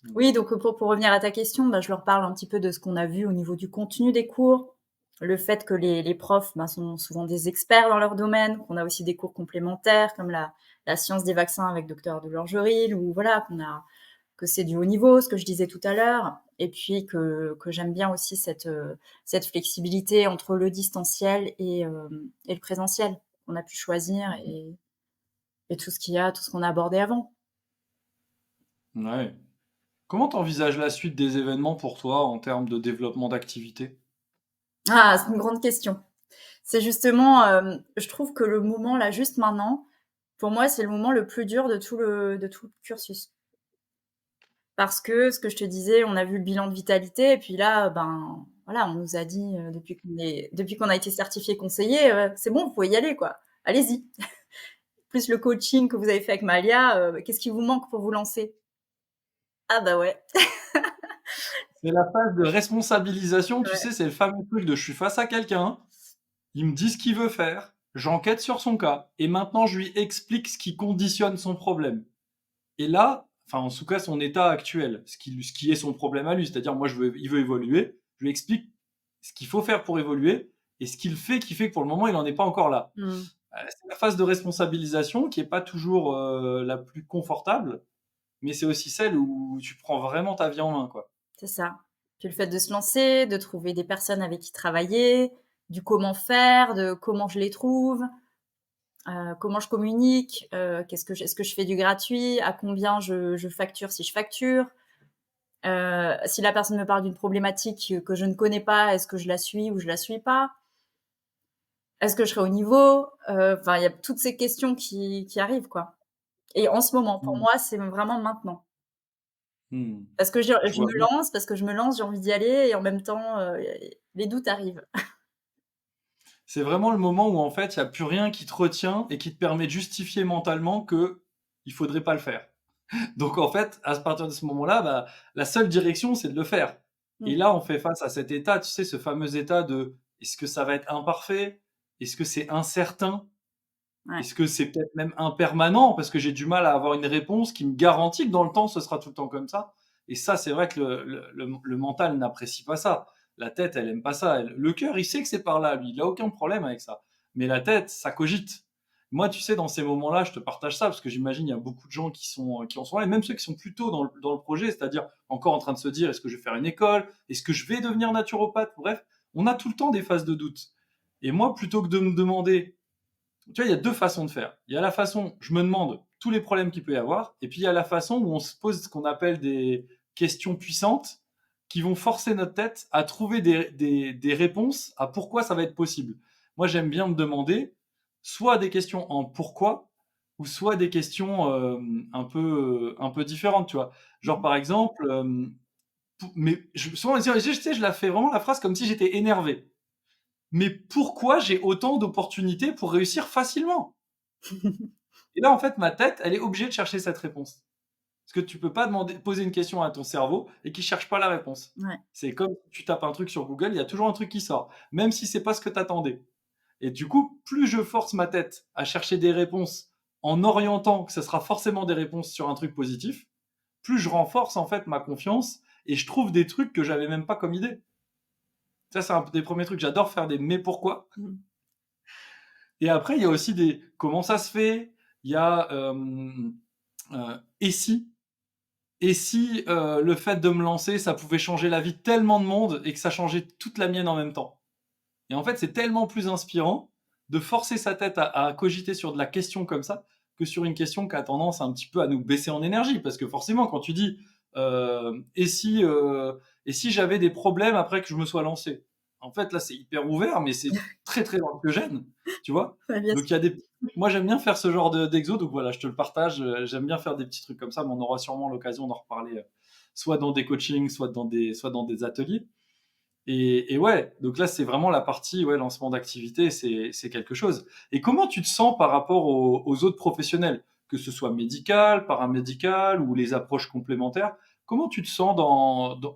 Mm. Oui, donc pour revenir à ta question, bah, je leur parle un petit peu de ce qu'on a vu au niveau du contenu des cours, le fait que les profs, bah, sont souvent des experts dans leur domaine, qu'on a aussi des cours complémentaires comme la science des vaccins avec docteur Delorgeril ou voilà, que c'est du haut niveau, ce que je disais tout à l'heure et puis que j'aime bien aussi cette flexibilité entre le distanciel et le présentiel qu'on a pu choisir et tout ce qu'on a abordé avant. Ouais. Comment t'envisages la suite des événements pour toi en termes de développement d'activité? Ah, c'est une grande question. C'est justement, je trouve que le moment là, juste maintenant, pour moi, c'est le moment le plus dur de tout le cursus. Parce que, ce que je te disais, on a vu le bilan de vitalité et puis là, ben, voilà, on nous a dit, depuis qu'on a été certifié conseiller, «C'est bon, vous pouvez y aller quoi, allez-y». Plus le coaching que vous avez fait avec Malia, qu'est-ce qui vous manque pour vous lancer? Ah bah ouais. C'est la phase de responsabilisation, tu Ouais. sais, c'est le fameux truc de je suis face à quelqu'un, il me dit ce qu'il veut faire, j'enquête sur son cas et maintenant je lui explique ce qui conditionne son problème. Et là, enfin en tout cas son état actuel, ce qui est son problème à lui, c'est-à-dire moi il veut évoluer, je lui explique ce qu'il faut faire pour évoluer et ce qu'il fait qui fait que pour le moment il n'en est pas encore là. Mmh. C'est la phase de responsabilisation qui est pas toujours la plus confortable, mais c'est aussi celle où tu prends vraiment ta vie en main, quoi. C'est ça. Puis le fait de se lancer, de trouver des personnes avec qui travailler, du comment faire, de comment je les trouve, comment je communique, est-ce que je fais du gratuit, à combien je facture si je facture, si la personne me parle d'une problématique que je ne connais pas, est-ce que je la suis ou je la suis pas? Est-ce que je serai au niveau? Enfin, il y a toutes ces questions qui arrivent, quoi et en ce moment, pour Mmh. moi, c'est vraiment maintenant. Mmh. Parce que Je vois bien. parce que je me lance, j'ai envie d'y aller et en même temps, les doutes arrivent. C'est vraiment le moment où en fait, il y a plus rien qui te retient et qui te permet de justifier mentalement qu'il faudrait pas le faire. Donc en fait, à partir de ce moment-là, bah, la seule direction, c'est de le faire. Et Mmh. là, on fait face à cet état, tu sais, ce fameux état de: est-ce que ça va être imparfait? Est-ce que c'est incertain? Ouais. Est-ce que c'est peut-être même impermanent? Parce que j'ai du mal à avoir une réponse qui me garantit que dans le temps, ce sera tout le temps comme ça. Et ça, c'est vrai que le mental n'apprécie pas ça. La tête, elle aime pas ça. Le cœur, il sait que c'est par là, lui, il a aucun problème avec ça. Mais la tête, ça cogite. Moi, tu sais, dans ces moments-là, je te partage ça parce que j'imagine il y a beaucoup de gens qui en sont là, et même ceux qui sont plutôt dans le projet, c'est-à-dire encore en train de se dire: «Est-ce que je vais faire une école? Est-ce que je vais devenir naturopathe?» Bref, on a tout le temps des phases de doute. Et moi, plutôt que de me demander, tu vois, il y a 2 façons de faire. Il y a la façon, je me demande tous les problèmes qu'il peut y avoir, et puis il y a la façon où on se pose ce qu'on appelle des questions puissantes qui vont forcer notre tête à trouver des réponses à pourquoi ça va être possible. Moi, j'aime bien me demander soit des questions en pourquoi, ou soit des questions un peu différentes, tu vois. Genre, Mmh. par exemple, mais souvent, tu sais, je la fais vraiment la phrase comme si j'étais énervé. Mais pourquoi j'ai autant d'opportunités pour réussir facilement? Et là, en fait, ma tête, elle est obligée de chercher cette réponse. Parce que tu peux pas poser une question à ton cerveau et qu'il cherche pas la réponse. Ouais. C'est comme si tu tapes un truc sur Google, il y a toujours un truc qui sort, même si c'est pas ce que tu attendais. Et du coup, plus je force ma tête à chercher des réponses en orientant que ce sera forcément des réponses sur un truc positif, plus je renforce en fait ma confiance et je trouve des trucs que j'avais même pas comme idée. Ça, c'est un des premiers trucs. J'adore faire des mais pourquoi. Mmh. Et après, il y a aussi des comment ça se fait. Il y a et si, le fait de me lancer, ça pouvait changer la vie de tellement de monde et que ça changeait toute la mienne en même temps. Et en fait, c'est tellement plus inspirant de forcer sa tête à cogiter sur de la question comme ça que sur une question qui a tendance un petit peu à nous baisser en énergie. Parce que forcément, quand tu dis et si j'avais des problèmes après que je me sois lancé, en fait, là, c'est hyper ouvert, mais c'est très très anxiogène, tu vois. Ouais, bien Donc il y a sûr. des moi j'aime bien faire ce genre d'exo, donc voilà, je te le partage. J'aime bien faire des petits trucs comme ça, mais on aura sûrement l'occasion d'en reparler, soit dans des coachings, soit dans des ateliers. Et ouais, donc là, c'est vraiment la partie, ouais, lancement d'activité, c'est quelque chose. Et comment tu te sens par rapport aux autres professionnels, que ce soit médical, paramédical ou les approches complémentaires? Comment tu te sens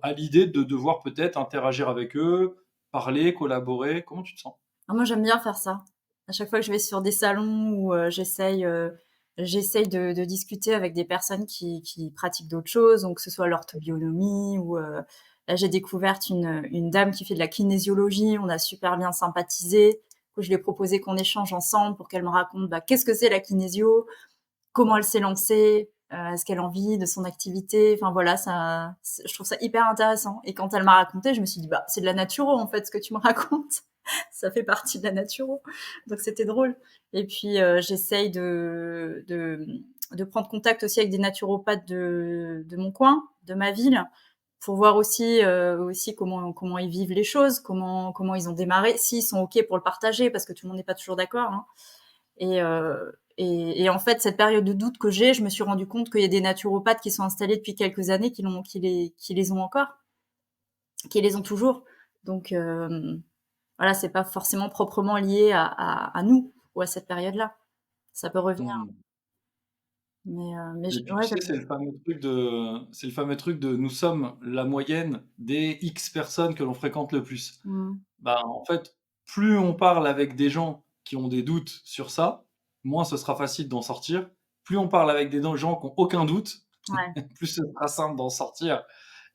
à l'idée de devoir peut-être interagir avec eux, parler, collaborer? Comment tu te sens? Ah moi, j'aime bien faire ça. À chaque fois que je vais sur des salons où, j'essaye de discuter avec des personnes qui pratiquent d'autres choses, donc que ce soit l'orthobionomie ou, là, j'ai découvert une dame qui fait de la kinésiologie, on a super bien sympathisé. Du coup, je lui ai proposé qu'on échange ensemble pour qu'elle me raconte, bah, qu'est-ce que c'est la kinésio? Comment elle s'est lancée? Est-ce qu'elle en vit de son activité? Enfin voilà, ça je trouve ça hyper intéressant et quand elle m'a raconté, je me suis dit: «Bah, c'est de la naturo, en fait, ce que tu me racontes. Ça fait partie de la naturo». Donc c'était drôle et puis, j'essaye de prendre contact aussi avec des naturopathes de mon coin, de ma ville, pour voir aussi comment ils vivent les choses, comment ils ont démarré, s'ils sont OK pour le partager parce que tout le monde n'est pas toujours d'accord, hein. Et en fait, cette période de doute que j'ai, je me suis rendu compte qu'il y a des naturopathes qui sont installés depuis quelques années qui les ont encore, qui les ont toujours. Donc voilà, c'est pas forcément proprement lié à nous ou à cette période-là. Ça peut revenir, Mmh. mais Et j puis, tu ouais, sais, j'aime bien. c'est le fameux truc de nous sommes la moyenne des X personnes que l'on fréquente le plus. Mmh. Bah, en fait, plus on parle avec des gens qui ont des doutes sur ça, moins ce sera facile d'en sortir. Plus on parle avec des gens qui ont aucun doute, Ouais, plus ce sera simple d'en sortir.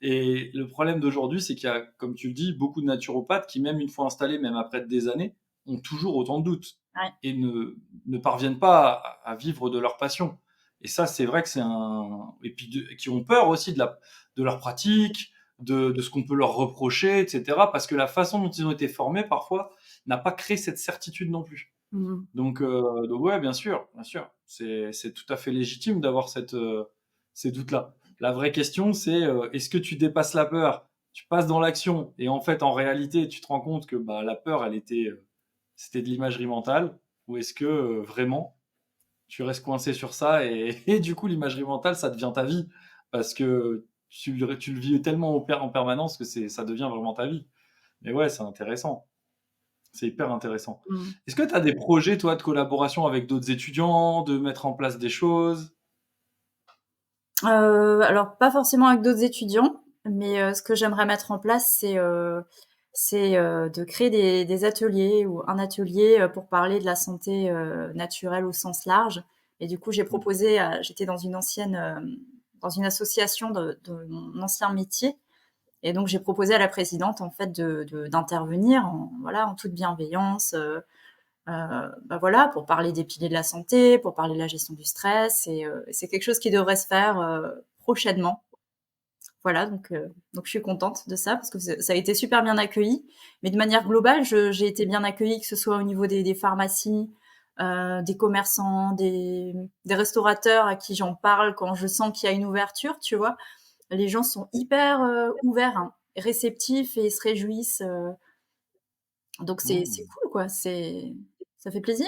Et le problème d'aujourd'hui, c'est qu'il y a, comme tu le dis, beaucoup de naturopathes qui, même une fois installés, même après des années, ont toujours autant de doutes ouais. et ne parviennent pas à vivre de leur passion. Et ça, c'est vrai que c'est un et puis qui ont peur aussi de leur pratique, de ce qu'on peut leur reprocher, et cetera, parce que la façon dont ils ont été formés, parfois, n'a pas créé cette certitude non plus. Mmh. Donc ouais, bien sûr, c'est tout à fait légitime d'avoir ces doutes-là. La vraie question, c'est, est-ce que tu dépasses la peur? Tu passes dans l'action et en fait, en réalité, tu te rends compte que, bah, la peur, c'était de l'imagerie mentale, ou est-ce que, vraiment tu restes coincé sur ça et et du coup, l'imagerie mentale, ça devient ta vie parce que tu le vis tellement en permanence que ça devient vraiment ta vie. Mais ouais, c'est intéressant. C'est hyper intéressant. Mmh. Est-ce que tu as des projets, toi, de collaboration avec d'autres étudiants, de mettre en place des choses? Alors pas forcément avec d'autres étudiants, mais ce que j'aimerais mettre en place, c'est de créer des ateliers ou un atelier, pour parler de la santé, naturelle au sens large et du coup, j'ai Mmh. proposé à j'étais dans une association de mon ancien métier et donc j'ai proposé à la présidente, en fait, d'intervenir en toute bienveillance, bah, voilà, pour parler des piliers de la santé, pour parler de la gestion du stress et c'est quelque chose qui devrait se faire, prochainement. Voilà, donc je suis contente de ça parce que ça a été super bien accueilli. Mais de manière globale, je j'ai été bien accueillie, que ce soit au niveau des pharmacies, des commerçants, des restaurateurs à qui j'en parle quand je sens qu'il y a une ouverture, tu vois? Les gens sont hyper, ouverts, hein, réceptifs et ils se réjouissent, donc c'est Mmh. cool quoi, ça fait plaisir.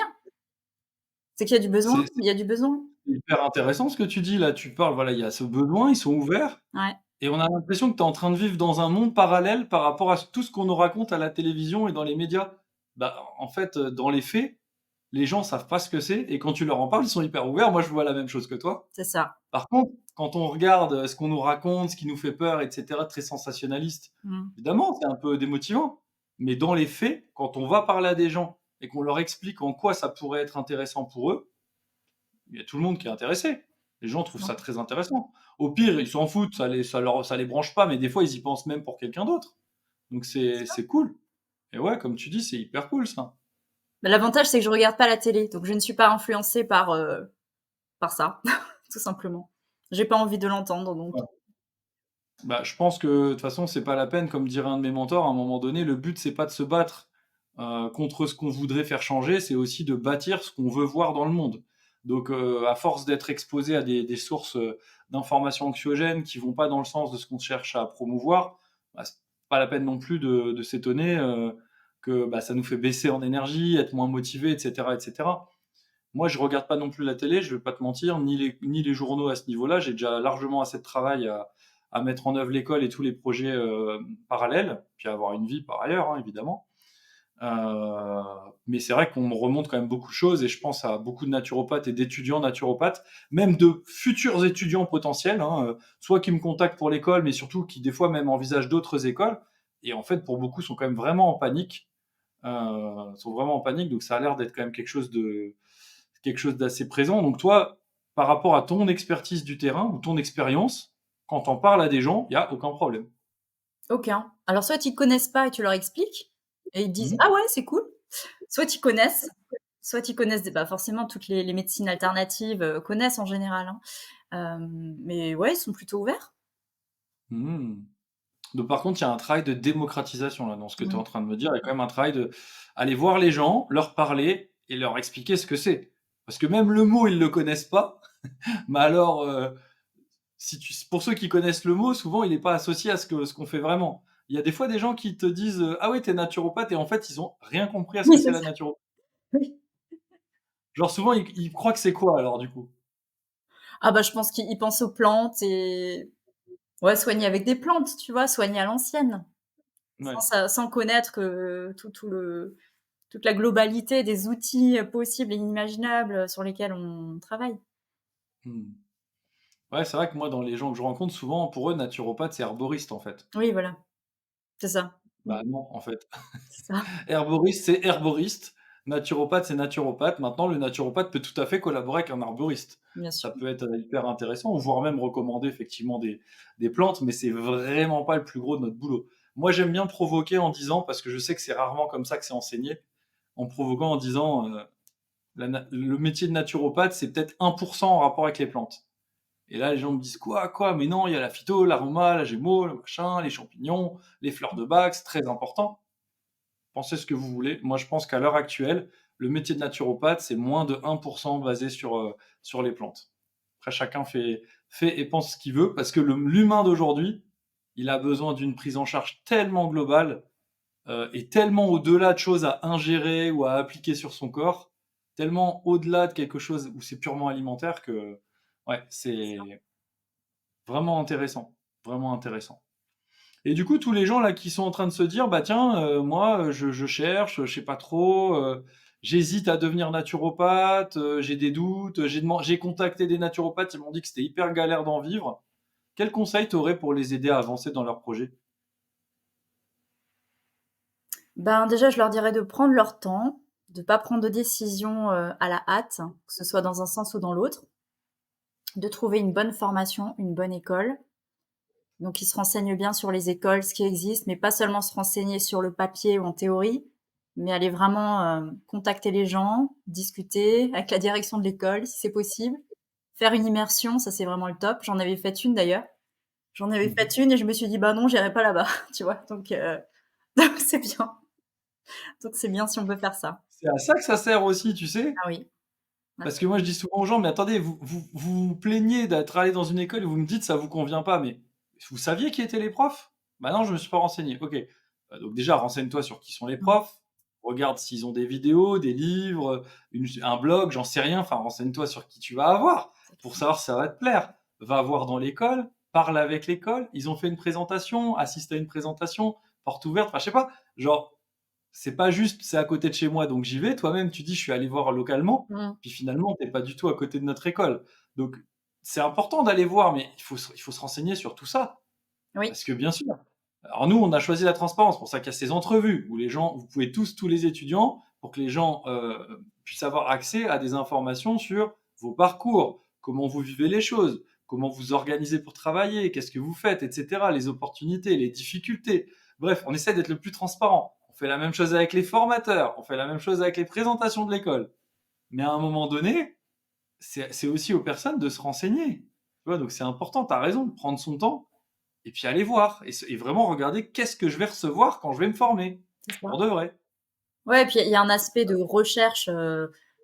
C'est qu'il y a du besoin, C'est il y a du besoin. hyper intéressant ce que tu dis là. Tu parles, voilà, il y a ce besoin, ils sont ouverts Ouais, et on a l'impression que tu es en train de vivre dans un monde parallèle par rapport à tout ce qu'on nous raconte à la télévision et dans les médias. Bah, en fait, dans les faits, les gens savent pas ce que c'est et quand tu leur en parles, ils sont hyper ouverts. Moi, je vois la même chose que toi. c'est ça. Par contre, quand on regarde, ce qu'on nous raconte, ce qui nous fait peur et cetera, très sensationnaliste, Mmh. évidemment, c'est un peu démotivant. Mais dans les faits, quand on va parler à des gens et qu'on leur explique en quoi ça pourrait être intéressant pour eux, il y a tout le monde qui est intéressé. Les gens trouvent ça très intéressant. Au pire, ils s'en foutent, ça les branche pas, mais des fois, ils y pensent même pour quelqu'un d'autre. Donc c'est cool. Et ouais, comme tu dis, c'est hyper cool ça. Bah, l'avantage, c'est que je regarde pas la télé, donc je ne suis pas influencée par ça, tout simplement. J'ai pas envie de l'entendre donc. Ouais. Bah, je pense que de toute façon, c'est pas la peine, comme dirait un de mes mentors, à un moment donné, le but, c'est pas de se battre, contre ce qu'on voudrait faire changer, c'est aussi de bâtir ce qu'on veut voir dans le monde. Donc, à force d'être exposé à des sources, d'informations anxiogènes qui vont pas dans le sens de ce qu'on cherche à promouvoir, bah, c'est pas la peine non plus de s'étonner, que, bah, ça nous fait baisser en énergie, être moins motivé et cetera et cetera. Moi, je regarde pas non plus la télé, je vais pas te mentir, ni les journaux à ce niveau-là. J'ai déjà largement assez de travail à mettre en œuvre l'école et tous les projets parallèles, puis à avoir une vie par ailleurs, hein, évidemment. Mais c'est vrai qu'on me remonte quand même beaucoup de choses et je pense à beaucoup de naturopathes et d'étudiants naturopathes, même de futurs étudiants potentiels, hein, soit qui me contactent pour l'école, mais surtout qui des fois même envisagent d'autres écoles. Et en fait, pour beaucoup, sont quand même vraiment en panique. Sont vraiment en panique, donc ça a l'air d'être quand même quelque chose d'assez présent. Donc toi, par rapport à ton expertise du terrain ou ton expérience, quand on parle à des gens, il y a aucun problème. Aucun. Alors soit ils connaissent pas et tu leur expliques et ils te disent: Mmh. «Ah ouais, c'est cool». Soit ils connaissent bah, forcément toutes les médecines alternatives, connaissent en général, hein. Mais ouais, ils sont plutôt ouverts. Mmh. Donc par contre, il y a un travail de démocratisation là, dans ce que tu es Mmh. en train de me dire. Il y a quand même un travail de aller voir les gens, leur parler et leur expliquer ce que c'est. Parce que même le mot, ils le connaissent pas. Mais alors, si tu pour ceux qui connaissent le mot, souvent il est pas associé à ce qu'on fait vraiment. Il y a des fois des gens qui te disent, «Ah ouais, tu es naturopathe» et en fait, ils ont rien compris à ce Oui, que c'est c'est la ça. naturopathie. Oui. Genre souvent, ils croient que c'est quoi alors du coup? Ah bah, je pense qu'ils pensent aux plantes et ouais, soigner avec des plantes, tu vois? Soigner à l'ancienne, Ouais. sans connaître que toute la globalité des outils, possibles et inimaginables, sur lesquels on travaille. Mmh. Ouais, c'est vrai que moi, dans les gens que je rencontre, souvent, pour eux, naturopathe, c'est herboriste, en fait. Oui, voilà, c'est ça. Mmh, Bah non, en fait. c'est ça, Herboriste, c'est herboriste. Naturopathe, c'est naturopathe. Maintenant, le naturopathe peut tout à fait collaborer avec un arboriste. bien Ça sûr. peut être hyper intéressant, voire même recommander effectivement des plantes, mais c'est vraiment pas le plus gros de notre boulot. Moi, j'aime bien provoquer en disant, parce que je sais que c'est rarement comme ça que c'est enseigné, en provoquant en disant, le métier de naturopathe, c'est peut-être 1% en rapport avec les plantes. Et là, les gens me disent quoi, quoi? Mais non, il y a la phyto, l'aroma, la gémo, le machin, les champignons, les fleurs de bac, c'est très important. Pensez ce que vous voulez. Moi, je pense qu'à l'heure actuelle, le métier de naturopathe, c'est moins de 1% basé sur les plantes. Après, chacun fait et pense ce qu'il veut parce que l'humain d'aujourd'hui, il a besoin d'une prise en charge tellement globale et tellement au-delà de choses à ingérer ou à appliquer sur son corps, tellement au-delà de quelque chose où c'est purement alimentaire que ouais, c'est vraiment intéressant, vraiment intéressant. Et du coup, tous les gens là qui sont en train de se dire, bah tiens, moi, je cherche, je sais pas trop, j'hésite à devenir naturopathe, j'ai des doutes, j'ai contacté des naturopathes, ils m'ont dit que c'était hyper galère d'en vivre. Quel conseil tu aurais pour les aider à avancer dans leur projet? Ben, déjà, je leur dirais de prendre leur temps, de pas prendre de décision, à la hâte, que ce soit dans un sens ou dans l'autre, de trouver une bonne formation, une bonne école. Donc ils se renseignent bien sur les écoles, ce qui existe, mais pas seulement se renseigner sur le papier ou en théorie, mais aller vraiment, contacter les gens, discuter avec la direction de l'école si c'est possible. Faire une immersion, ça c'est vraiment le top. J'en avais fait une d'ailleurs. J'en avais Mmh. fait une et je me suis dit: «Bah non, j'irai pas là-bas», tu vois? Donc donc c'est bien. Donc c'est bien si on peut faire ça. C'est à ça que ça sert aussi, tu sais? Ah oui. Ah Parce que moi, je dis souvent aux gens: «Mais attendez, vous plaignez d'être allé dans une école et vous me dites: «Ça vous convient pas», mais vous saviez qui étaient les profs?» «Bah non, je me suis pas renseigné». OK, donc déjà renseigne-toi sur qui sont les mmh, profs, regarde s'ils ont des vidéos, des livres, un blog, j'en sais rien, enfin renseigne-toi sur qui tu vas avoir, c'est pour clair. savoir si ça va te plaire. Va voir dans l'école, parle avec l'école, ils ont fait une présentation, assiste à une présentation, porte ouverte, enfin je sais pas, genre c'est pas juste, c'est à côté de chez moi, donc j'y vais. Toi-même, tu dis, je suis allé voir localement, Mmh. puis finalement, t'es pas du tout à côté de notre école. Donc, c'est important d'aller voir, mais il faut se renseigner sur tout ça. Oui, Parce que bien sûr. Alors nous, on a choisi la transparence, pour ça qu'il y a ces entrevues où les gens, vous pouvez tous les étudiants, pour que les gens puissent avoir accès à des informations sur vos parcours, comment vous vivez les choses, comment vous organisez pour travailler, qu'est-ce que vous faites, etc., les opportunités, les difficultés. Bref, on essaie d'être le plus transparent. On fait la même chose avec les formateurs, on fait la même chose avec les présentations de l'école. Mais à un moment donné, c'est aussi aux personnes de se renseigner. Tu vois, donc c'est important, tu as raison, de prendre son temps et puis aller voir et vraiment regarder qu'est-ce que je vais recevoir quand je vais me former, c'est ça. pour de vrai. Ouais, et puis il y a un aspect de recherche,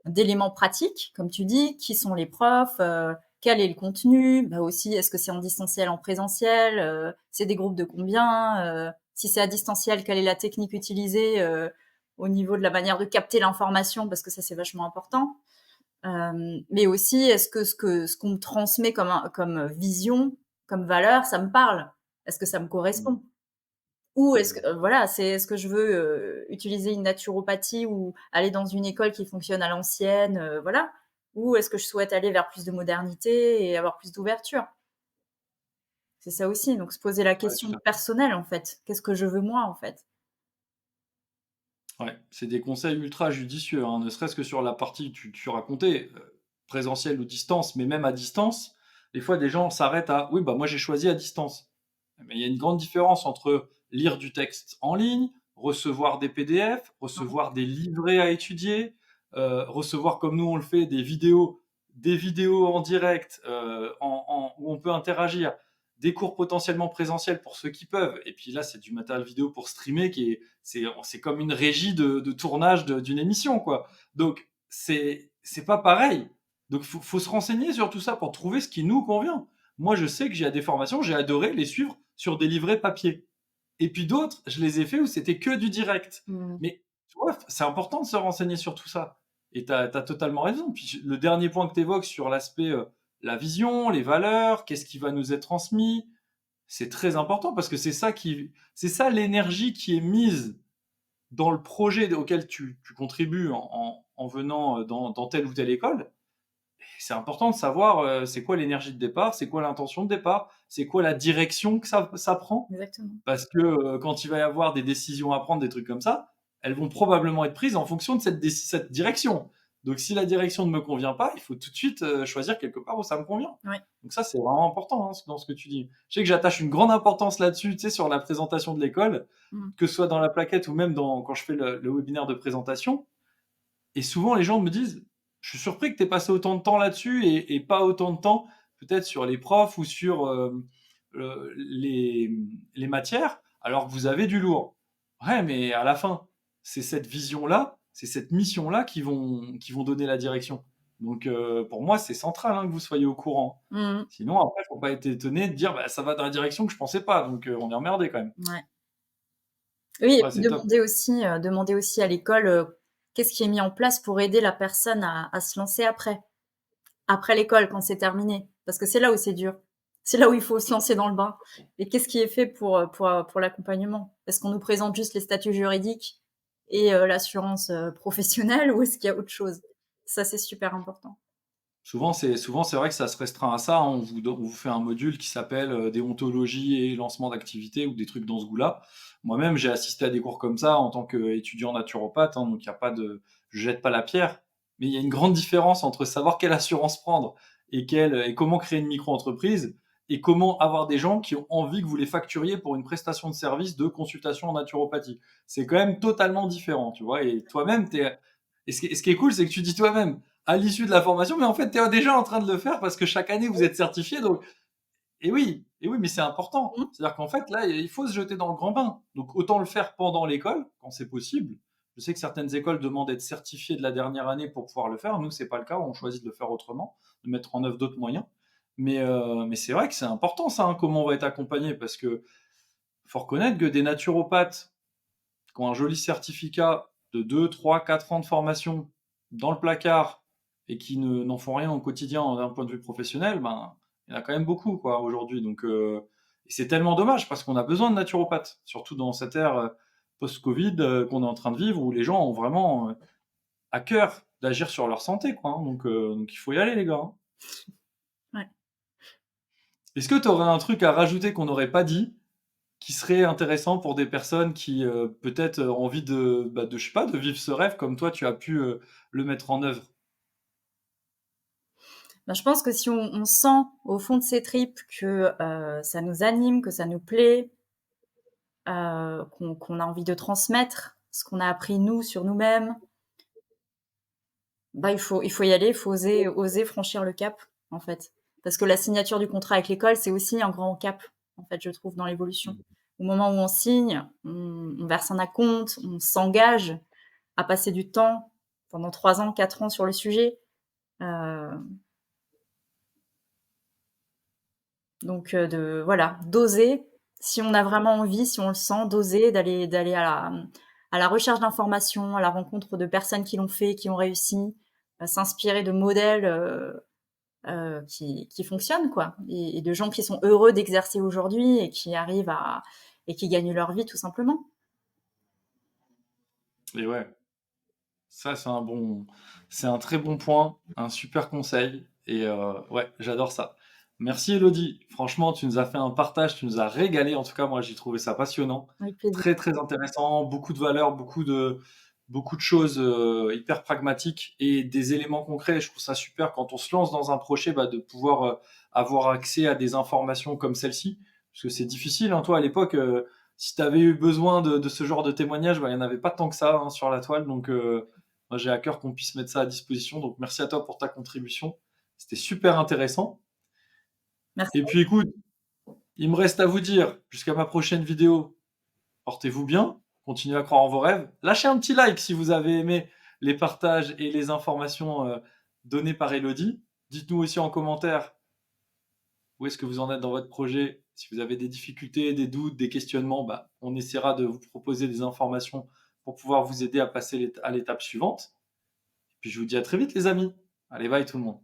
d'éléments pratiques, comme tu dis. Qui sont les profs? Quel est le contenu? Bah, aussi, est-ce que c'est en distanciel, en présentiel? C'est des groupes de combien? Si c'est à distanciel, quelle est la technique utilisée, au niveau de la manière de capter l'information? Parce que ça, c'est vachement important. Mais aussi, est-ce que ce qu'on me transmet comme vision, comme valeur, ça me parle? Est-ce que ça me Mmh. correspond? Ou est-ce que Exact. voilà, est-ce que je veux, utiliser une naturopathie ou aller dans une école qui fonctionne à l'ancienne, voilà? Ou est-ce que je souhaite aller vers plus de modernité et avoir plus d'ouverture? C'est ça aussi, donc se poser la Ouais, question tout à fait. personnelle, en fait. Qu'est-ce que je veux moi, en fait? Ouais, c'est des conseils ultra judicieux, hein, ne serait-ce que sur la partie tu racontais, présentiel ou distance, mais même à distance, des fois des gens s'arrêtent à: «Oui, bah, moi j'ai choisi à distance». Mais il y a une grande différence entre lire du texte en ligne, recevoir des PDF, Ouais, recevoir des livrets à étudier, recevoir comme nous on le fait des vidéos en direct, où on peut interagir, des cours potentiellement présentiels pour ceux qui peuvent et puis là, c'est du matériel vidéo pour streamer qui est c'est comme une régie de tournage d'une émission, quoi. Donc, c'est pas pareil. Donc, faut se renseigner sur tout ça pour trouver ce qui nous convient. Moi, je sais que j'ai des formations, j'ai adoré les suivre sur des livrets papier. Et puis d'autres, je les ai fait où c'était que du direct. mmh, Mais tu vois, c'est important de se renseigner sur tout ça. Et tu as totalement raison. Puis le dernier point que tu évoques sur l'aspect, la vision, les valeurs, qu'est-ce qui va nous être transmis, c'est très important parce que c'est ça l'énergie qui est mise dans le projet auquel tu contribues en venant dans telle ou telle école. Et c'est important de savoir c'est quoi l'énergie de départ, c'est quoi l'intention de départ, c'est quoi la direction que ça prend. exactement. Parce que quand il va y avoir des décisions à prendre, des trucs comme ça, elles vont probablement être prises en fonction de cette direction. Donc si la direction ne me convient pas, il faut tout de suite choisir quelque part où ça me convient. Ouais. Donc ça, c'est vraiment important hein, dans ce que tu dis. Je sais que j'attache une grande importance là-dessus, tu sais, sur la présentation de l'école, Mmh. que ce soit dans la plaquette ou même quand je fais le webinaire de présentation. Et souvent, les gens me disent, je suis surpris que tu aies passé autant de temps là-dessus et pas autant de temps peut-être sur les profs ou sur les matières, alors que vous avez du lourd. Ouais, mais à la fin, c'est cette vision-là, c'est cette mission-là qui vont donner la direction. Donc pour moi, c'est central hein, que vous soyez au courant. Mmh mh. Sinon, après, faut pas être étonné de dire, bah, ça va dans la direction que je pensais pas, donc on est emmerdé quand même. Ouais. Oui, et Ouais, puis c'est top. demander aussi à l'école, qu'est-ce qui est mis en place pour aider la personne à se lancer après? Après l'école, quand c'est terminé? Parce que c'est là où c'est dur. C'est là où il faut se lancer dans le bain. Et qu'est-ce qui est fait pour l'accompagnement? Est-ce qu'on nous présente juste les statuts juridiques et l'assurance, professionnelle ou est-ce qu'il y a autre chose? Ça, c'est super important. Souvent c'est vrai que ça se restreint à ça, hein. On vous fait un module qui s'appelle, déontologie et lancement d'activité ou des trucs dans ce goût-là. Moi-même, j'ai assisté à des cours comme ça en tant qu'étudiant naturopathe, hein, donc il y a pas de je jette pas la pierre. Mais il y a une grande différence entre savoir quelle assurance prendre et comment créer une micro-entreprise et comment avoir des gens qui ont envie que vous les facturiez pour une prestation de service de consultation en naturopathie. C'est quand même totalement différent, tu vois? Et toi-même, tu et ce qui est cool, c'est que tu dis toi-même, à l'issue de la formation, mais en fait, tu es déjà en train de le faire parce que chaque année, vous êtes certifié. Donc, et oui, mais c'est important. Mmh. C'est-à-dire qu'en fait, là, il faut se jeter dans le grand bain. Donc, autant le faire pendant l'école, quand c'est possible. Je sais que certaines écoles demandent d'être certifiées de la dernière année pour pouvoir le faire. Nous, c'est pas le cas. On choisit de le faire autrement, de mettre en œuvre d'autres moyens. Mais c'est vrai que c'est important, ça, hein, comment on va être accompagné, parce que faut reconnaître que des naturopathes qui ont un joli certificat de 2, 3, 4 ans de formation dans le placard et qui n'en font rien au quotidien d'un point de vue professionnel, ben, il y en a quand même beaucoup quoi aujourd'hui. Donc, et c'est tellement dommage parce qu'on a besoin de naturopathes, surtout dans cette ère post-Covid qu'on est en train de vivre où les gens ont vraiment à cœur d'agir sur leur santé, quoi, hein. Donc il faut y aller, les gars, hein. Ouais. Est-ce que tu aurais un truc à rajouter qu'on n'aurait pas dit qui serait intéressant pour des personnes qui, peut-être, ont envie de je sais pas, de vivre ce rêve comme toi tu as pu, le mettre en œuvre? Bah, je pense que si on sent au fond de ses tripes que, ça nous anime, que ça nous plaît, qu'on a envie de transmettre ce qu'on a appris nous sur nous-mêmes, bah, il faut y aller, il faut oser franchir le cap, en fait. Parce que la signature du contrat avec l'école, c'est aussi un grand cap, en fait, je trouve, dans l'évolution. Au moment où on signe, on verse un acompte, on s'engage à passer du temps pendant 3 ans, 4 ans sur le sujet. Heu, donc de voilà, d'oser, si on a vraiment envie, si on le sent, d'oser, d'aller à la recherche d'informations, à la rencontre de personnes qui l'ont fait, qui ont réussi, s'inspirer de modèles, qui fonctionnent quoi et de gens qui sont heureux d'exercer aujourd'hui et qui arrivent à et qui gagnent leur vie tout simplement. Et ouais, ça c'est un très bon point, un super conseil et ouais, j'adore ça. Merci Elodie, franchement tu nous as fait un partage, tu nous as régalé. En tout cas moi j'ai trouvé ça passionnant, Avec plaisir. très, très intéressant, beaucoup de valeurs, beaucoup de choses, hyper pragmatiques et des éléments concrets. Je trouve ça super quand on se lance dans un projet, bah, de pouvoir, avoir accès à des informations comme celle-ci. Parce que c'est difficile, hein. Toi, à l'époque, si tu avais eu besoin de ce genre de témoignage, bah, il y en avait pas tant que ça, hein, sur la toile. Donc, moi, j'ai à cœur qu'on puisse mettre ça à disposition. Donc merci à toi pour ta contribution. C'était super intéressant. Merci. Et puis écoute, il me reste à vous dire, jusqu'à ma prochaine vidéo, portez-vous bien, continuez à croire en vos rêves. Lâchez un petit like si vous avez aimé les partages et les informations données par Elodie. Dites-nous aussi en commentaire où est-ce que vous en êtes dans votre projet. Si vous avez des difficultés, des doutes, des questionnements, bah, on essaiera de vous proposer des informations pour pouvoir vous aider à passer à l'étape suivante. Puis je vous dis à très vite les amis. Allez, bye tout le monde.